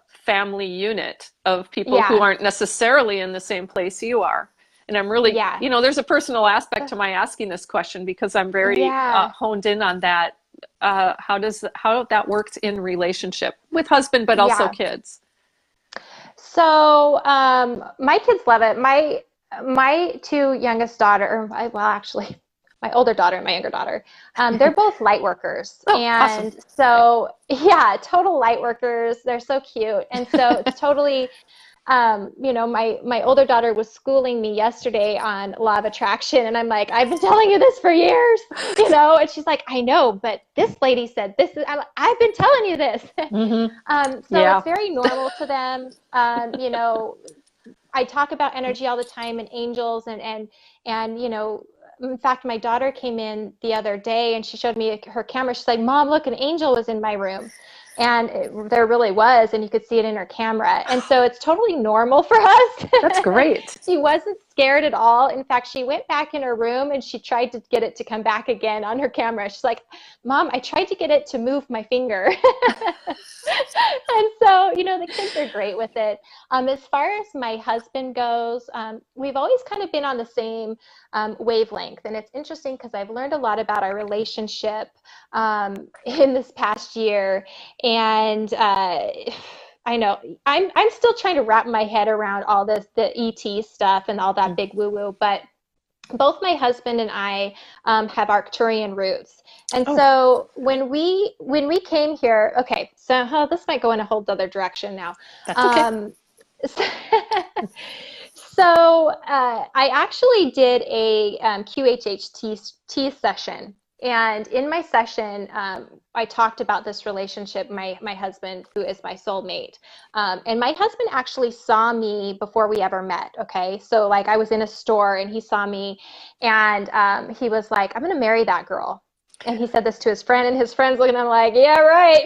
family unit of people who Yeah. aren't necessarily in the same place you are. And I'm really, Yeah. there's a personal aspect to my asking this question because I'm very Yeah. honed in on that. How that works in relationship with husband, but also Yeah. kids. So, my kids love it. My two youngest well, actually, my older daughter and my younger daughter, they're both light workers, Oh, awesome. and Yeah. so yeah, total light workers. They're so cute, and so it's totally my older daughter was schooling me yesterday on law of attraction, and I'm like, I've been telling you this for years, and she's like, I know, but this lady said this is, I've been telling you this. Hmm. So Yeah. it's very normal to them. I talk about energy all the time and angels and in fact, my daughter came in the other day and she showed me her camera. She's like, Mom, look, an angel was in my room. And there really was, and you could see it in her camera. And so it's totally normal for us. That's great. She wasn't scared at all. In fact, she went back in her room and she tried to get it to come back again on her camera. She's like, Mom, I tried to get it to move my finger. And so, the kids are great with it. As far as my husband goes, we've always kind of been on the same wavelength. And it's interesting because I've learned a lot about our relationship in this past year. And I know I'm still trying to wrap my head around all the ET stuff and all that big woo woo, but both my husband and I have Arcturian roots. And Oh, so when we came here, okay, so this might go in a whole other direction now. that's okay. Um, so I actually did a QHHT session, and in my session, I talked about this relationship, my husband, who is my soulmate, and my husband actually saw me before we ever met. Okay, so like I was in a store and he saw me, and he was like, "I'm gonna marry that girl." And he said this to his friend, and his friend's looking at him like, "Yeah, right."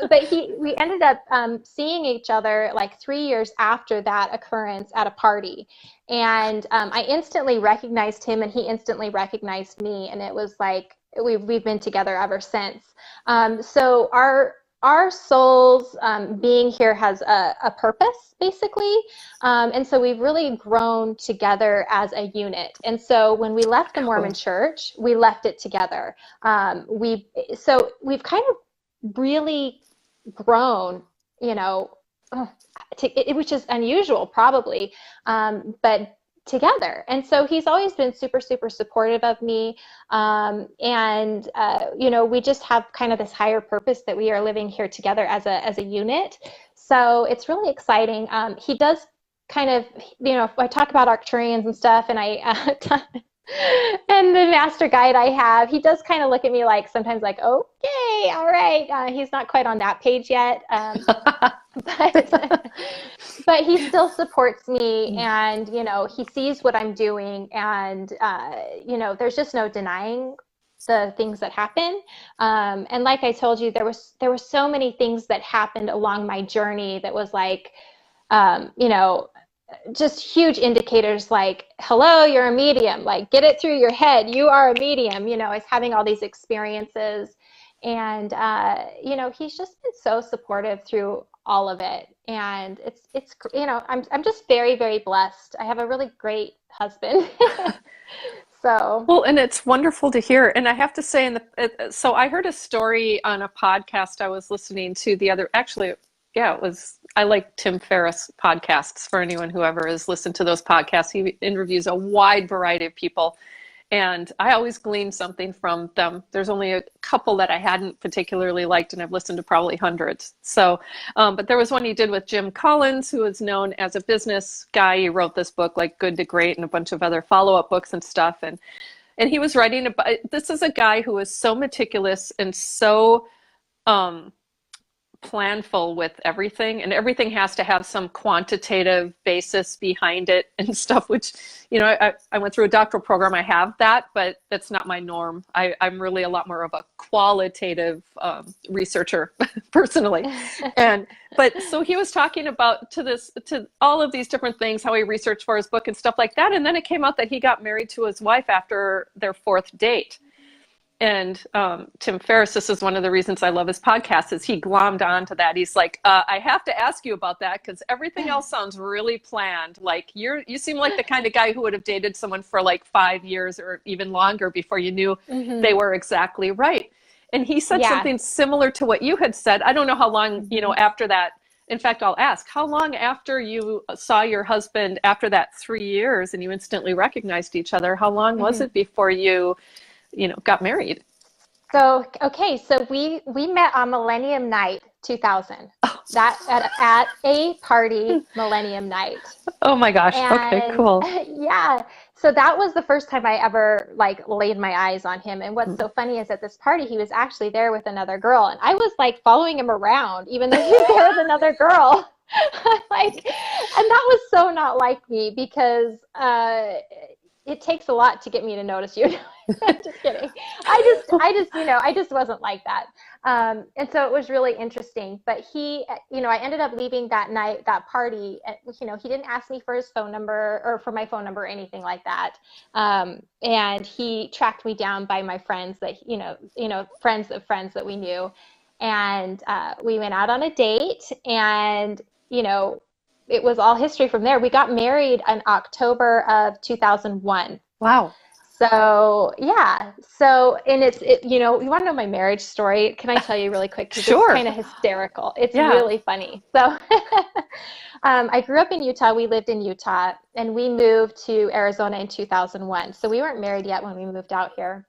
But we ended up seeing each other like 3 years after that occurrence at a party, and I instantly recognized him, and he instantly recognized me, and it was like we've been together ever since. So our souls being here has a purpose, basically. And so we've really grown together as a unit. And so when we left the Mormon Cool. church, we left it together. We've kind of really grown, you know, which is unusual probably, but together. And so he's always been super, super supportive of me. We just have kind of this higher purpose that we are living here together as a unit. So it's really exciting. He does kind of, I talk about Arcturians and stuff, and and the master guide I have, he does kind of look at me like sometimes like, okay, all right. He's not quite on that page yet. But but he still supports me, and he sees what I'm doing, and there's just no denying the things that happen. And like I told you, there were so many things that happened along my journey that was like, um, you know just huge indicators like, hello, you're a medium, like get it through your head, you are a medium. I was having all these experiences, and he's just been so supportive through all of it. And I'm just very, very blessed. I have a really great husband. So Well, and it's wonderful to hear. And I have to say, so I heard a story on a podcast I was listening to the other, actually, yeah, it was, I like Tim Ferriss podcasts for anyone who ever has listened to those podcasts. He interviews a wide variety of people, and I always glean something from them. There's only a couple that I hadn't particularly liked, and I've listened to probably hundreds. So, but there was one he did with Jim Collins, who is known as a business guy. He wrote this book, like Good to Great, and a bunch of other follow-up books and stuff. And he was writing about, this is a guy who is so meticulous and so planful with everything, and everything has to have some quantitative basis behind it and stuff, which, you know, I went through a doctoral program. I have that, but that's not my norm. I'm really a lot more of a qualitative researcher personally. But so he was talking about to all of these different things, how he researched for his book and stuff like that. And then it came out that he got married to his wife after their fourth date. And Tim Ferriss, this is one of the reasons I love his podcast, is he glommed onto that. He's like, I have to ask you about that because everything else sounds really planned. Like you seem like the kind of guy who would have dated someone for like 5 years or even longer before you knew they were exactly right. And he said something similar to what you had said. I don't know how long, you know, after that. In fact, I'll ask, how long after you saw your husband, after that 3 years and you instantly recognized each other, how long was it before you got married? So, okay, so we met on Millennium Night 2000. That at a party, Millennium Night. Oh my gosh. And, okay, cool. Yeah. So that was the first time I ever like laid my eyes on him. And what's so funny is at this party, he was actually there with another girl. And I was like following him around, even though he was there with another girl. Like, and that was so not like me because it takes a lot to get me to notice you. Just kidding. I just wasn't like that. And so it was really interesting. But he, I ended up leaving that night, that party. He didn't ask me for his phone number or for my phone number or anything like that. And he tracked me down by my friends that, friends of friends that we knew. And we went out on a date and, it was all history from there. We got married in October of 2001. Wow. So, yeah. So, and you want to know my marriage story? Can I tell you really quick? Sure. It's kind of hysterical. It's really funny. So, I grew up in Utah. We lived in Utah, and we moved to Arizona in 2001. So we weren't married yet when we moved out here.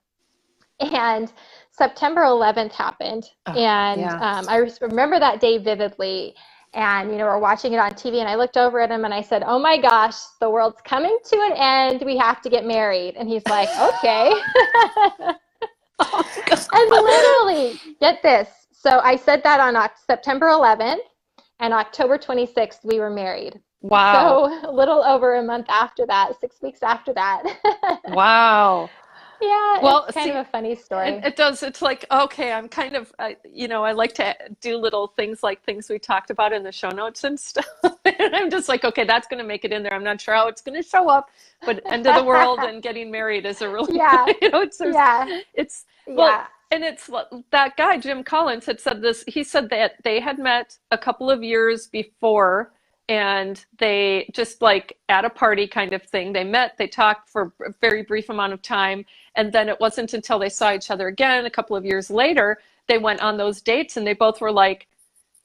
And September 11th happened. I remember that day vividly. And, we're watching it on TV, and I looked over at him and I said, oh my gosh, the world's coming to an end. We have to get married. And he's like, okay. And literally, get this. So I said that on September 11th, and October 26th, we were married. Wow. So a little over a month after that, 6 weeks after that. Wow. Yeah, well, it's kind of a funny story. It does. It's like, okay, I'm kind of, I like to do little things like things we talked about in the show notes and stuff. And I'm just like, okay, that's going to make it in there. I'm not sure how it's going to show up, but end of the world and getting married is a really, and it's that guy, Jim Collins, had said this. He said that they had met a couple of years before, and they just like at a party kind of thing. They met, they talked for a very brief amount of time. And then it wasn't until they saw each other again a couple of years later, they went on those dates, and they both were like,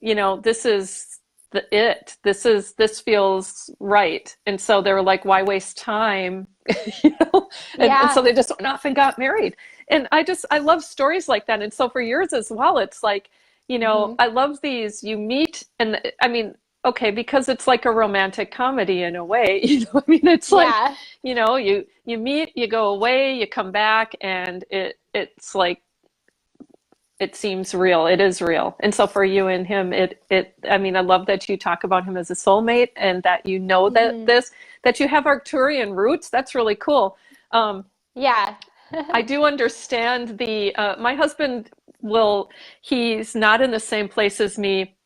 this is this feels right. And so they were like, why waste time? And so they just went off and got married. And I love stories like that. And so for years as well, it's like, I love these, you meet, and I mean, okay, because it's like a romantic comedy in a way, it's like, you meet, you go away, you come back, and it's like, it seems real. It is real. And so for you and him, I love that you talk about him as a soulmate, and that that you have Arcturian roots. That's really cool. I do understand my husband he's not in the same place as me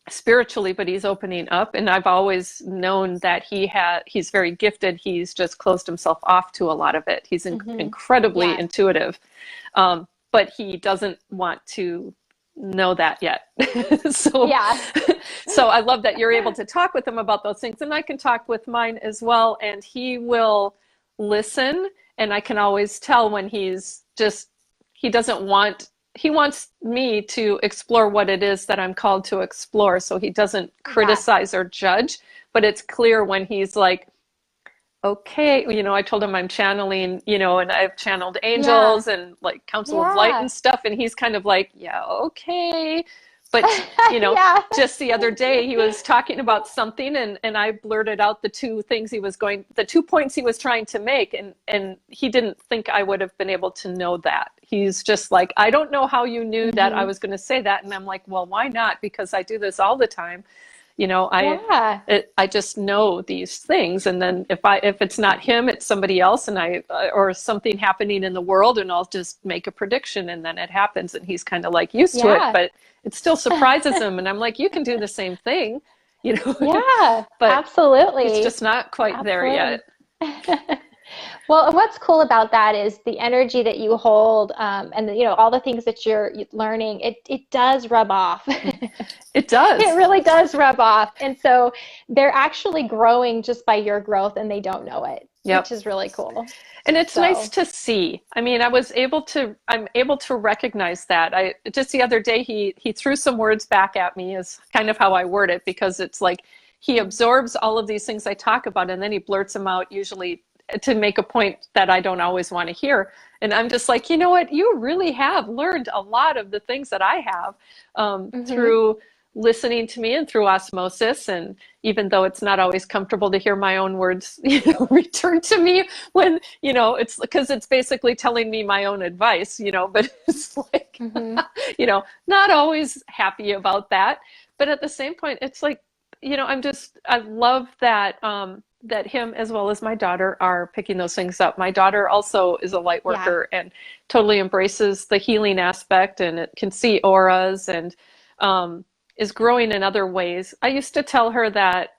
spiritually, but he's opening up, and I've always known that he's very gifted. He's just closed himself off to a lot of it. He's incredibly intuitive, but he doesn't want to know that yet. So I love that you're able to talk with him about those things, and I can talk with mine as well, and he will listen, and I can always tell when he doesn't want he wants me to explore what it is that I'm called to explore, so he doesn't Yeah. criticize or judge. But it's clear when he's like, okay, I told him I'm channeling, and I've channeled Yeah. angels and like Council of Light Yeah. and stuff, and he's kind of like, yeah, okay. But, Yeah. just the other day he was talking about something, and I blurted out the 2 points he was trying to make, and he didn't think I would have been able to know that. He's just like, I don't know how you knew that I Hmm. was going to say that. And I'm like, well, why not? Because I do this all the time. You know, I Yeah. I just know these things, and then if it's not him, it's somebody else, and I or something happening in the world, and I'll just make a prediction, and then it happens, and he's kind of like used to it, Yeah. but it still surprises him, and I'm like, you can do the same thing, you know, Yeah. but he's Absolutely. just not quite there Absolutely. yet. Well, and what's cool about that is the energy that you hold, and all the things that you're learning. It does rub off. It It does. really does rub off, and so they're actually growing just by your growth, and they don't know it, which Yep. is really cool. And it's nice So, to see. I mean, I'm able to recognize that. I just the other day he threw some words back at me is kind of how I word it, because it's like he absorbs all of these things I talk about, and then he blurts them out, usually to make a point that I don't always want to hear. And I'm just like, you know what? You really have learned a lot of the things that I have, hmm. through listening to me and through osmosis. And even though it's not always comfortable to hear my own words, return to me, when, it's because it's basically telling me my own advice, but it's like, Hmm. not always happy about that. But at the same point, it's like, I love that, that him as well as my daughter are picking those things up. My daughter also is a light Yeah. worker and totally embraces the healing aspect, and it can see auras, and um, is growing in other ways. I used to tell her that,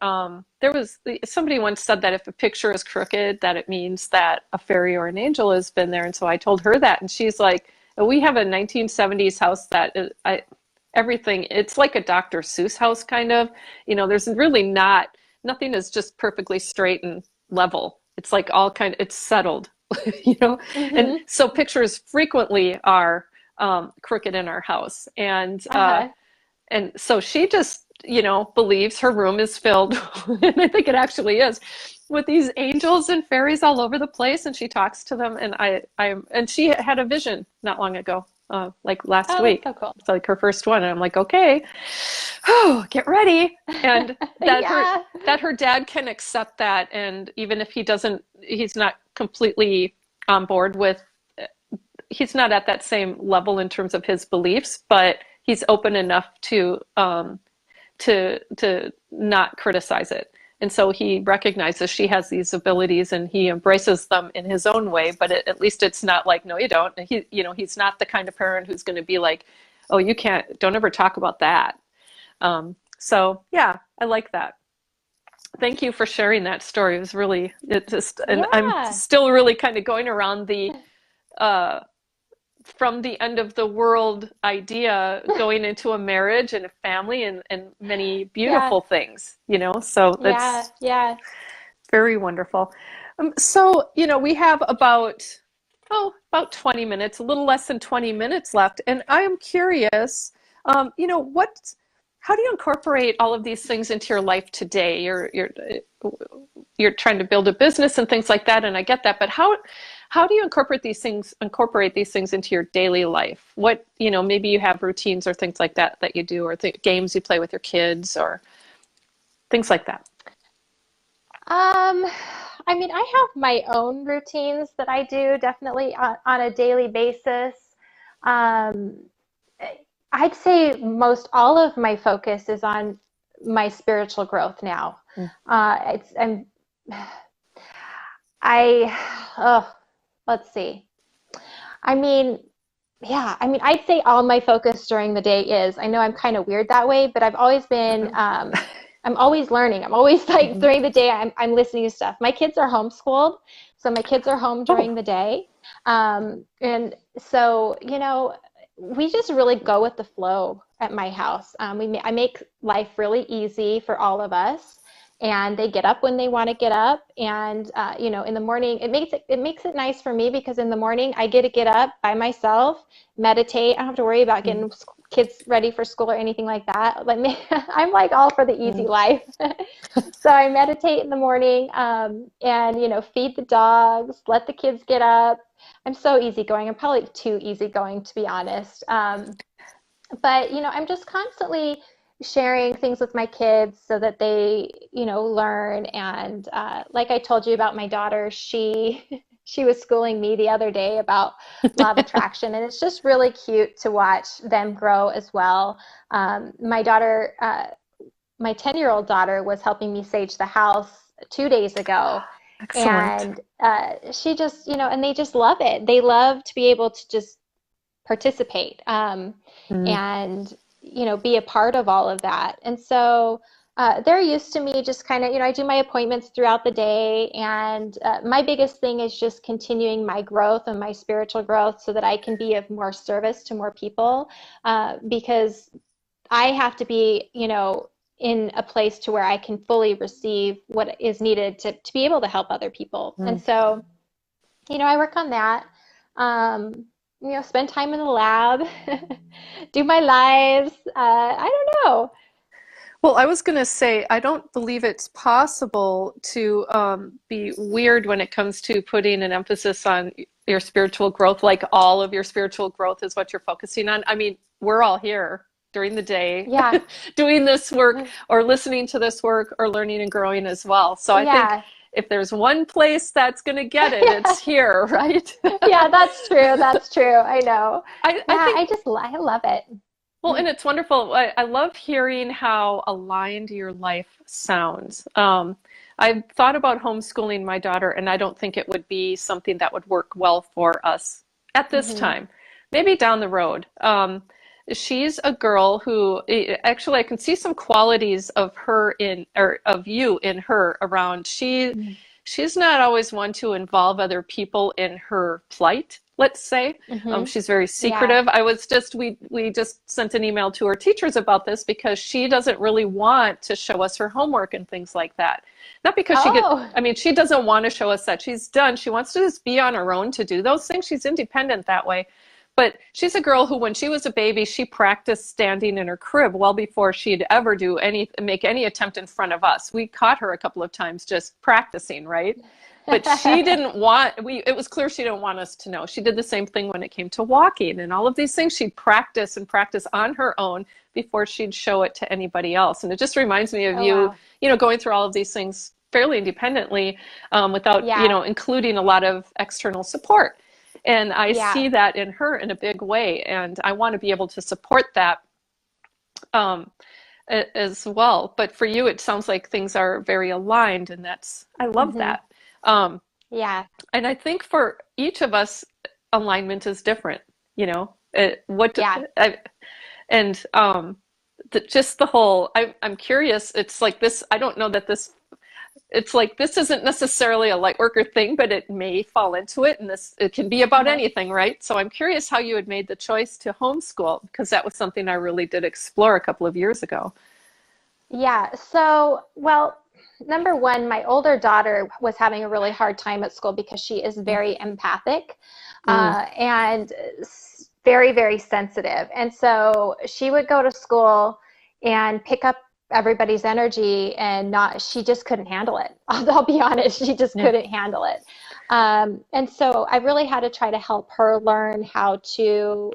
there was somebody once said that if a picture is crooked, that it means that a fairy or an angel has been there. And so I told her that, and she's like, we have a 1970s house that is, everything, it's like a Dr. Seuss house kind of. There's really nothing is just perfectly straight and level. It's like all kind of, it's settled, you know. And Hmm. so pictures frequently are, crooked in our house, Uh-huh. and so she just, believes her room is filled, and I think it actually is, with these angels and fairies all over the place. And she talks to them, and and she had a vision not long ago, like last Oh, that's week. so cool. It's like her first one, and I'm like, okay, oh, get ready. And Yeah. that her dad can accept that, and even if he's not completely on board with, he's not at that same level in terms of his beliefs, but he's open enough to not criticize it. And so he recognizes she has these abilities, and he embraces them in his own way. But at least it's not like, no, you don't. He's not the kind of parent who's going to be like, oh, you can't, don't ever talk about that. So yeah, I like that. Thank you for sharing that story. It was really, it just, and I'm Yeah. still really kind of going around uh, from the end of the world idea, going into a marriage and a family, and many Yeah. beautiful things, so Yeah. that's Yeah. very wonderful. So, we have about 20 minutes, a little less than 20 minutes left. And I am curious, how do you incorporate all of these things into your life today? You're trying to build a business and things like that, and I get that, but how do you incorporate these things into your daily life? What, maybe you have routines or things like that you do, or games you play with your kids, or things like that. Um, I mean, I have my own routines that I do definitely on a daily basis. Um, I'd say most all of my focus is on my spiritual growth now. Mm. It's I oh, let's see. I mean, yeah, I mean, I'd say all my focus during the day is. I know I'm kind of weird that way, but I've always been. I'm always learning. I'm always like Mhm. during the day. I'm listening to stuff. My kids are homeschooled, so my kids are home during Oh, the day, and so we just really go with the flow at my house. I make life really easy for all of us, and they get up when they want to get up. And you know, in the morning, it makes it nice for me because in the morning I get to get up by myself, meditate. I don't have to worry about Mm, getting kids ready for school or anything like that. Like me, I'm like all for the easy mm. life. So I meditate in the morning, and you know, feed the dogs, let the kids get up. I'm so easygoing. I'm probably too easygoing to be honest. But you know, I'm just constantly sharing things with my kids so that they, you know, learn. And like I told you about my daughter, she she was schooling me the other day about law of attraction, and it's just really cute to watch them grow as well. My daughter, my 10-year-old daughter, was helping me sage the house 2 days ago. Excellent. And she just, you know, and they just love it. They love to be able to just participate, Mm, and you know, be a part of all of that. And so they're used to me just kind of, you know, I do my appointments throughout the day, and my biggest thing is just continuing my growth and my spiritual growth so that I can be of more service to more people, because I have to be, you know, in a place to where I can fully receive what is needed to be able to help other people. And mm. so, you know, I work on that. Um, you know, spend time in the lab, do my lives. I don't know. Well, I was going to say, I don't believe it's possible to be weird when it comes to putting an emphasis on your spiritual growth, like all of your spiritual growth is what you're focusing on. I mean, we're all here during the day Yeah, doing this work or listening to this work or learning and growing as well. So I think yeah, if there's one place that's going to get it, yeah, it's here, right? yeah. That's true. That's true. I know. I Yeah, think I love it. well, and it's wonderful. I love hearing how aligned your life sounds. I've thought about homeschooling my daughter, and I don't think it would be something that would work well for us at this Hmm. time. Maybe down the road. She's a girl who actually I can see some qualities of her in or of you in her around. She's not always one to involve other people in her plight, let's say. Hmm. She's very Yeah. secretive. We just sent an email to her teachers about this because she doesn't really want to show us her homework and things like that. Not because Oh. I mean, she doesn't want to show us that she's done. She wants to just be on her own to do those things. She's independent that way. But she's a girl who, when she was a baby, she practiced standing in her crib well before she'd ever make any attempt in front of us. We caught her a couple of times just practicing, right? But she didn't want it was clear she didn't want us to know. She did the same thing when it came to walking and all of these things. She'd practice and practice on her own before she'd show it to anybody else. And it just reminds me of Oh you, wow. going through all of these things fairly independently, without, Yeah. including a lot of external support. And I Yeah. see that in her in a big way. And I want to be able to support that um, as well. But for you, it sounds like things are very aligned, and I love Hmm. that. Um, Yeah. and I think for each of us, alignment is different. You know, what Yeah. I, and just the whole. I'm curious. It's like this. I don't know that this. It's like this isn't necessarily a light worker thing, but it may fall into it, and it can be about Uh-huh. anything, right? So I'm curious how you had made the choice to homeschool because that was something I really did explore a couple of years ago. Yeah. So, well, number one, my older daughter was having a really hard time at school because she is very empathic, Mm, and very, very sensitive. And so she would go to school and pick up everybody's energy, and she just couldn't handle it. I'll be honest, she just yeah. couldn't handle it. And so I really had to try to help her learn how to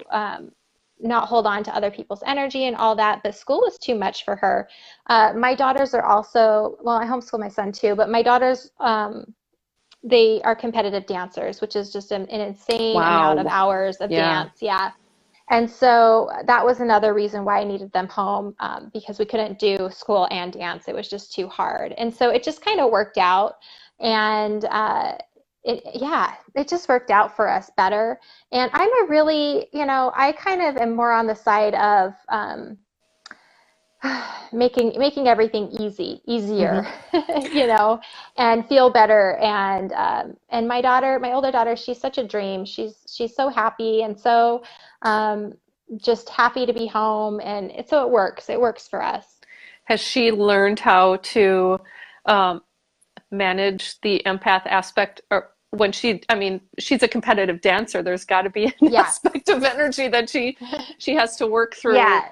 not hold on to other people's energy and all that. But school was too much for her. My daughters are also, well, I homeschool my son too, but my daughters, they are competitive dancers, which is just an insane amount of Wow. hours of Yeah. dance. Yeah. And so that was another reason why I needed them home, because we couldn't do school and dance. It was just too hard. And so it just kind of worked out. And yeah, it just worked out for us better. And I'm a really, you know, I kind of am more on the side of making everything easier, Hmm. you know, and feel better. And my daughter, my older daughter, she's such a dream. She's so happy and so um, just happy to be home, and so it works. It works for us. Has she learned how to? um, manage the empath aspect, or when I mean, she's a competitive dancer. There's got to be an Yeah. aspect of energy that she has to work through. Yeah,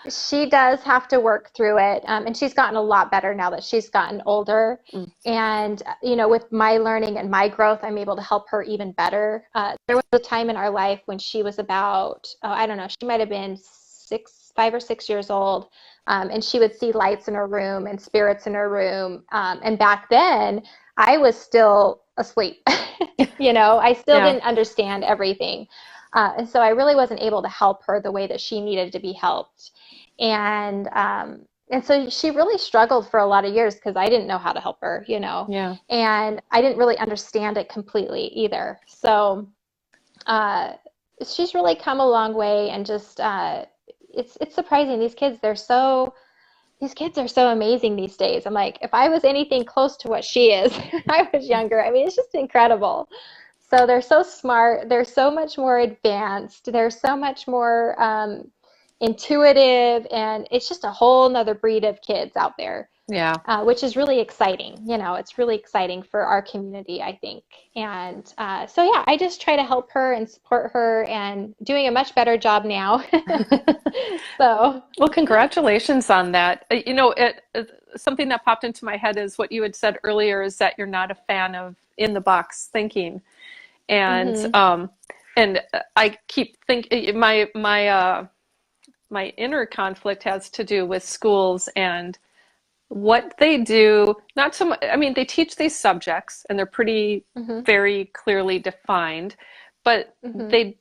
she does have to work through it. And she's gotten a lot better now that she's gotten older. Mm. And, with my learning and my growth, I'm able to help her even better. There was a time in our life when she was about, oh, I don't know, she might have been 5 or 6 years old. And she would see lights in her room and spirits in her room. And back then, I was still asleep. I still Yeah. didn't understand everything. And so I really wasn't able to help her the way that she needed to be helped. And so she really struggled for a lot of years because I didn't know how to help her. Yeah. And I didn't really understand it completely either. So uh, she's really come a long way, and just it's surprising. These kids are so amazing these days. I'm like, if I was anything close to what she is when I was younger, I mean, it's just incredible. So they're so smart. They're so much more advanced. They're so much more intuitive, and it's just a whole nother breed of kids out there, Yeah. which is really exciting. It's really exciting for our community, I think. And so, yeah, I just try to help her and support her, and doing a much better job now. So, Well, congratulations on that. Something that popped into my head is what you had said earlier, is that you're not a fan of in the box thinking. And mhm, I keep thinking my inner conflict has to do with schools and what they do. Not so much, I mean, they teach these subjects and they're pretty mhm, very clearly defined, but mhm, they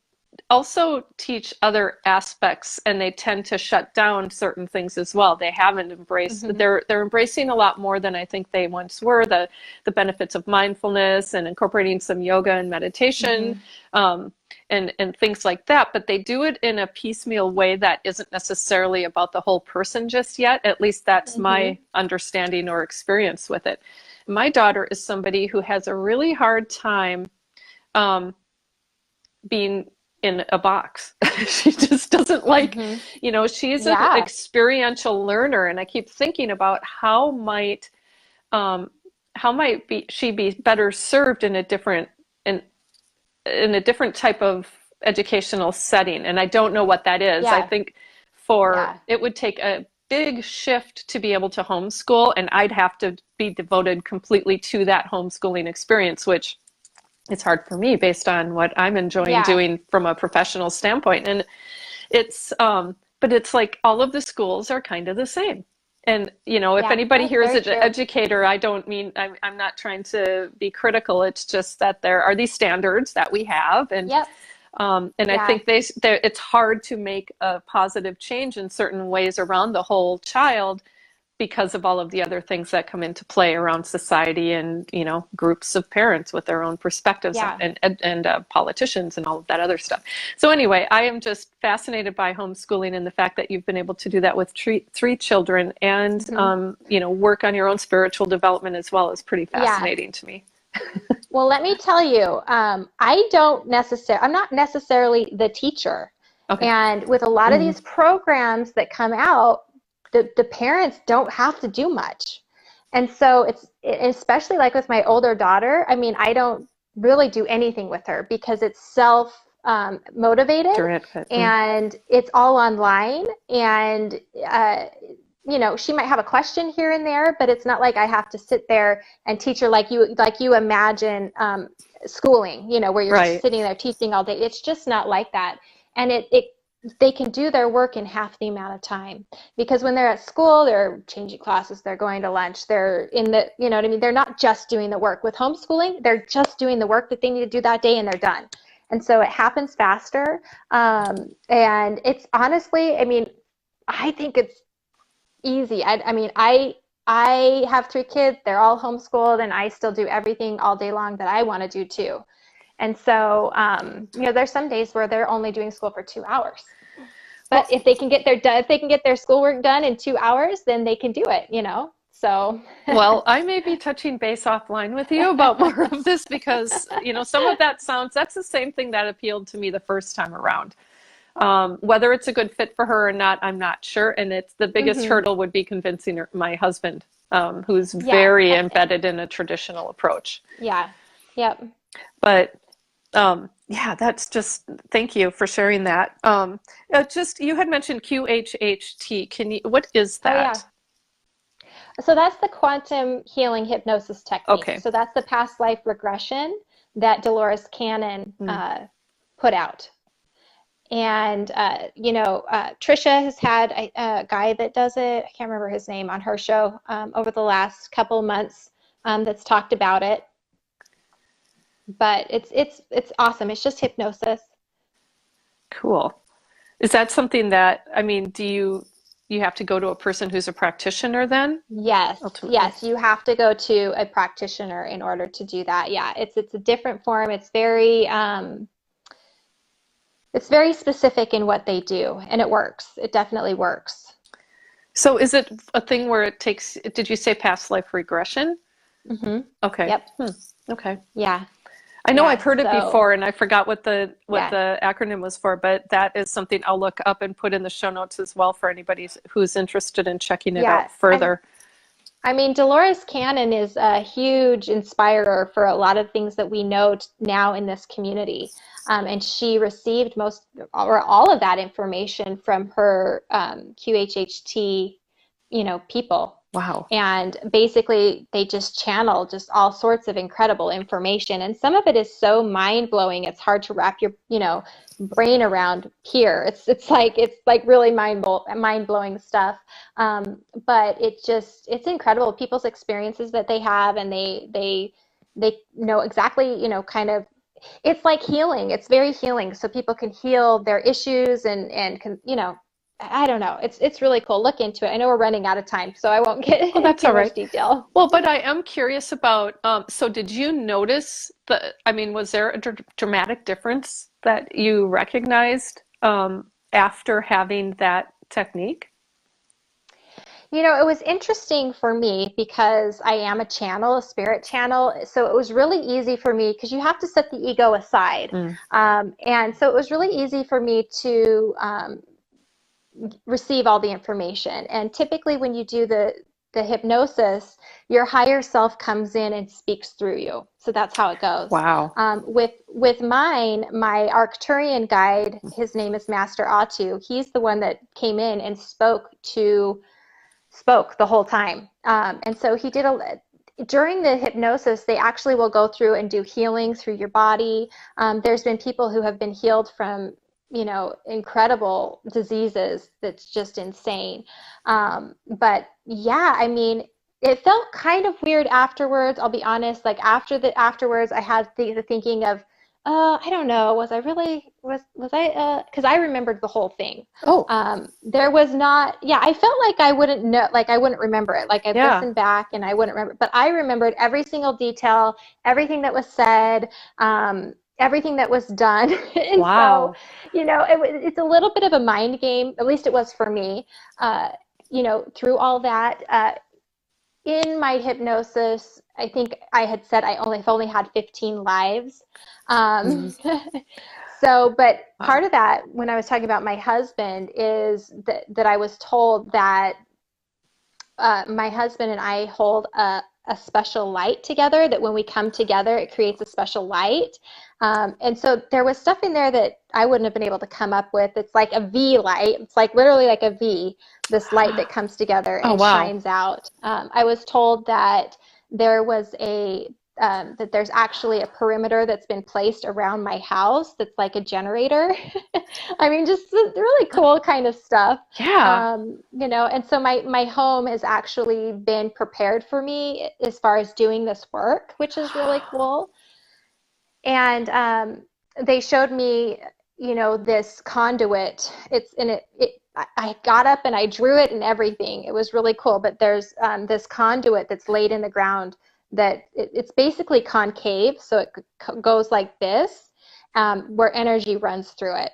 also teach other aspects, and they tend to shut down certain things as well. They haven't embraced, mhm, they're embracing a lot more than I think they once were, the benefits of mindfulness and incorporating some yoga and meditation, mhm, um, and things like that. But they do it in a piecemeal way that isn't necessarily about the whole person just yet. At least that's my mhm. understanding or experience with it. My daughter is somebody who has a really hard time um, being in a box. She just doesn't like, Mhm. she's an Yeah. experiential learner, and I keep thinking about um, how might be she be better served in a different type of educational setting. And I don't know what that is. I Yeah. think for Yeah. it would take a big shift to be able to homeschool, and I'd have to be devoted completely to that homeschooling experience, which it's hard for me based on what I'm enjoying Yeah. doing from a professional standpoint. And but it's like all of the schools are kind of the same. And, if Yeah. anybody That's here is very an true. educator, I don't mean, I'm not trying to be critical. It's just that there are these standards that we have. Yep. And I Yeah. think it's hard to make a positive change in certain ways around the whole child because of all of the other things that come into play around society and groups of parents with their own perspectives Yeah. and politicians and all of that other stuff. So anyway, I am just fascinated by homeschooling and the fact that you've been able to do that with three children and Mhm. work on your own spiritual development as well is pretty Yeah. fascinating to me. Well, let me tell you, I'm not necessarily the teacher. Okay. And with a lot of Mm, these programs that come out, the parents don't have to do much. And so especially like with my older daughter, I mean, I don't really do anything with her because it's self motivated, mm, and it's all online. And she might have a question here and there, but it's not like I have to sit there and teach her like you imagine schooling, where you're right. sitting there teaching all day. It's just not like that. And they can do their work in half the amount of time, because when they're at school, they're changing classes, they're going to lunch, they're in the, you know what I mean? They're not just doing the work. With homeschooling, they're just doing the work that they need to do that day, and they're done. And so it happens faster. And it's honestly, I mean, I think it's easy. I mean, I have 3 kids. They're all homeschooled, and I still do everything all day long that I want to do too. And so, there's some days where they're only doing school for 2 hours. But Well, if they can get their schoolwork done in 2 hours, then they can do it. So, Well, I may be touching base offline with you about more of this because, some of that's the same thing that appealed to me the first time around. Whether it's a good fit for her or not, I'm not sure. And it's the biggest mhm. hurdle would be convincing my husband who's Yeah. very embedded in a traditional approach. Yeah. Yep. But yeah, that's just, thank you for sharing that. Just, you had mentioned QHHT. What is Oh, yeah. that? So that's the quantum healing hypnosis technique. Okay. So that's the past life regression that Dolores Cannon Mm. put out. And, Trisha has had a guy that does it. I can't remember his name on her show over the last couple months that's talked about it. But it's awesome. It's just hypnosis. Cool. Is that something that, I mean, you have to go to a person who's a practitioner then, Yes, ultimately? yes, you have to go to a practitioner in order to do that. Yeah, it's a different form. It's very specific in what they do, and it works. It definitely works. So is it a thing where it takes, did you say past life regression? Hmm. Okay. Yep. Okay. Yeah. I know I've Yeah. heard it So, before and I forgot what yeah. the acronym was for, but that is something I'll look up and put in the show notes as well for anybody who's interested in checking it Yeah. out further. I mean, Dolores Cannon is a huge inspirer for a lot of things that we know now in this community. And she received most or all of that information from her QHHT, people. Wow. And basically, they just channel just all sorts of incredible information. And some of it is so mind blowing, it's hard to wrap your, brain around here. It's like really mind blowing stuff. But it's incredible people's experiences that they have, and they know exactly, kind of it's like healing. It's very healing. So people can heal their issues and can, I don't know. It's really cool. Look into it. I know we're running out of time, so I won't get Oh, into that's too all much right. detail. Well, but I am curious about, so did you notice I mean, was there a dramatic difference that you recognized after having that technique? It was interesting for me because I am a channel, a spirit channel. So it was really easy for me because you have to set the ego aside. Mm. And so it was really easy for me to receive all the information. And typically, when you do the hypnosis, your higher self comes in and speaks through you. So that's how it goes. Wow. With mine, my Arcturian guide, his name is Master Atu. He's the one that came in and spoke the whole time. And so he did during the hypnosis, they actually will go through and do healing through your body. There's been people who have been healed from, incredible diseases that's just insane. But yeah, I mean, it felt kind of weird afterwards. I'll be honest. Like afterwards, I had the thinking of, I don't know. Was I really was I? Because I remembered the whole thing. Oh, There was not, yeah, I felt like I wouldn't know, like I wouldn't remember it. Like I'd yeah. listen back and I wouldn't remember, but I remembered every single detail, everything that was said, everything that was done. And so, Wow. it's a little bit of a mind game, at least it was for me, through all that. In my hypnosis, I think I had said I've only had 15 lives. Mm. Um, but Wow. part of that, when I was talking about my husband, is that I was told that my husband and I hold a special light together, that when we come together, it creates a special light. And so there was stuff in there that I wouldn't have been able to come up with. It's like a V light. It's like literally like a V, this light that comes together Oh, and wow. shines out. I was told that there was that there's actually a perimeter that's been placed around my house that's like a generator. I mean, just really cool kind of stuff. Yeah. And so my home has actually been prepared for me as far as doing this work, which is really cool. And they showed me, this conduit. I got up and I drew it and everything. It was really cool. But there's this conduit that's laid in the ground that it's basically concave, so it goes like this, where energy runs through it.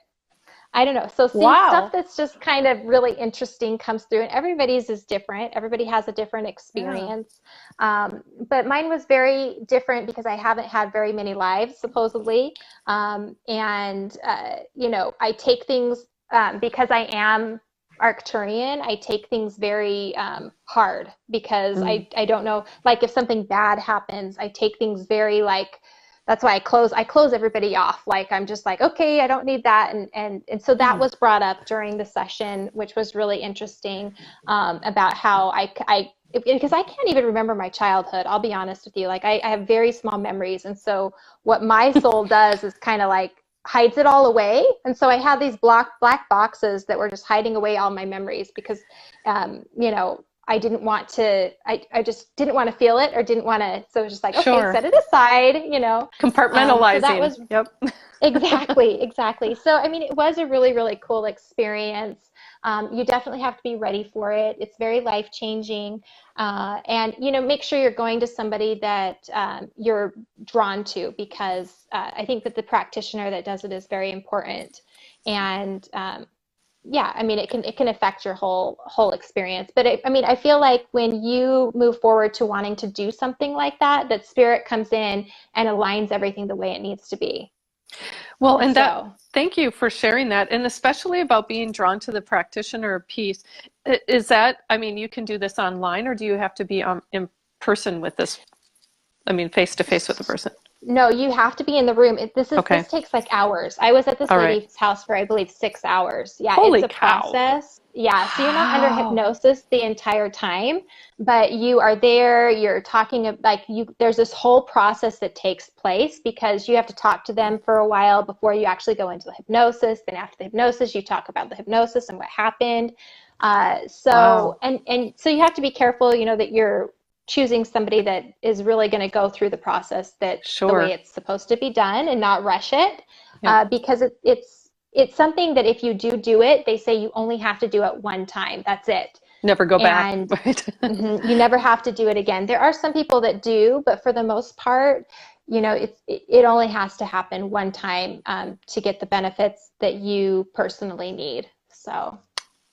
I don't know. So see, stuff Wow. that's just kind of really interesting comes through, and everybody's is different. Everybody has a different Yeah. experience. But mine was very different because I haven't had very many lives, supposedly. And I take things because I am Arcturian, I take things very hard because Mm. I don't know, like if something bad happens, I take things very like, that's why I close everybody off. Like I'm just like, okay, I don't need that. And so that Mm. was brought up during the session, which was really interesting, about how because I can't even remember my childhood. I'll be honest with you. Like I have very small memories. And so what my soul does is kind of like hides it all away. And so I had these black boxes that were just hiding away all my memories because, you know, I didn't want to, I just didn't want to feel it or didn't want to. So it was just like, okay, Sure. set it aside, you know. So that Compartmentalizing. was Yep. exactly, exactly. So, I mean, it was a really, really cool experience. You definitely have to be ready for it. It's very life changing. And, you know, make sure you're going to somebody that you're drawn to because I think that the practitioner that does it is very important. And yeah, I mean, it can affect your whole experience. But I mean, I feel like when you move forward to wanting to do something like that, that spirit comes in and aligns everything the way it needs to be. Well, and that, So, thank you for sharing that, and especially about being drawn to the practitioner piece. Is that, I mean, you can do this online, or do you have to be in person with this? I mean, face to face with the person. no, you have to be in the room. Okay. This takes like hours. I was at this All right. lady's house for I believe 6 hours. Yeah, it's Holy a cow. process. Yeah, so you're not under Wow. hypnosis the entire time, but you are there. You're talking like you. There's this whole process that takes place because you have to talk to them for a while before you actually go into the hypnosis. Then after the hypnosis, you talk about the hypnosis and what happened. Wow. And so you have to be careful, you know, that you're choosing somebody that is really going to go through the process that the way Sure. it's supposed to be done and not rush it, Yep. because it's something that if you do it, they say you only have to do it one time. That's it, Never go back. and Right. you never have to do it again. There are some people that do, but for the most part, you know, it only has to happen one time to get the benefits that you personally need. So.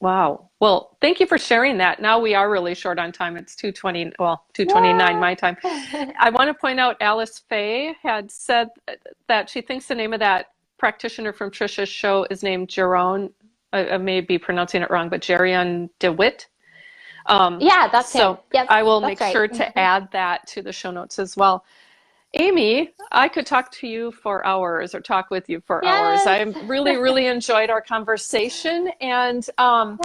Wow. Well, thank you for sharing that. Now we are really short on time. It's 2:20, well, 2:29 Yeah. my time. I want to point out Alice Faye had said that she thinks the name of that practitioner from Trisha's show is named Jerome. I may be pronouncing it wrong, but Jerion DeWitt. Yeah, that's him. So Yep, I will make that's right. sure to add that to the show notes as well. Amy, I could talk to you for hours or talk with you for hours. Yes. I really, really enjoyed our conversation. And Yeah.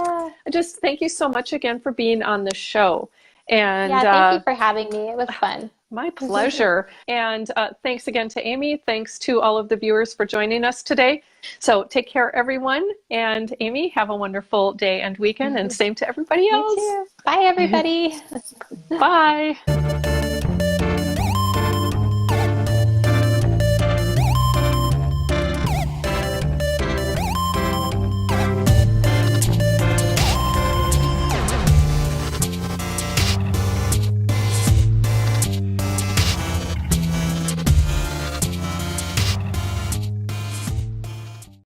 I just thank you so much again for being on the show. And Yeah, thank you for having me. It was fun. my pleasure. And thanks again to Amy. Thanks to all of the viewers for joining us today. So take care, everyone. And Amy, have a wonderful day and weekend. And same to everybody You else. too. Bye, everybody. Bye.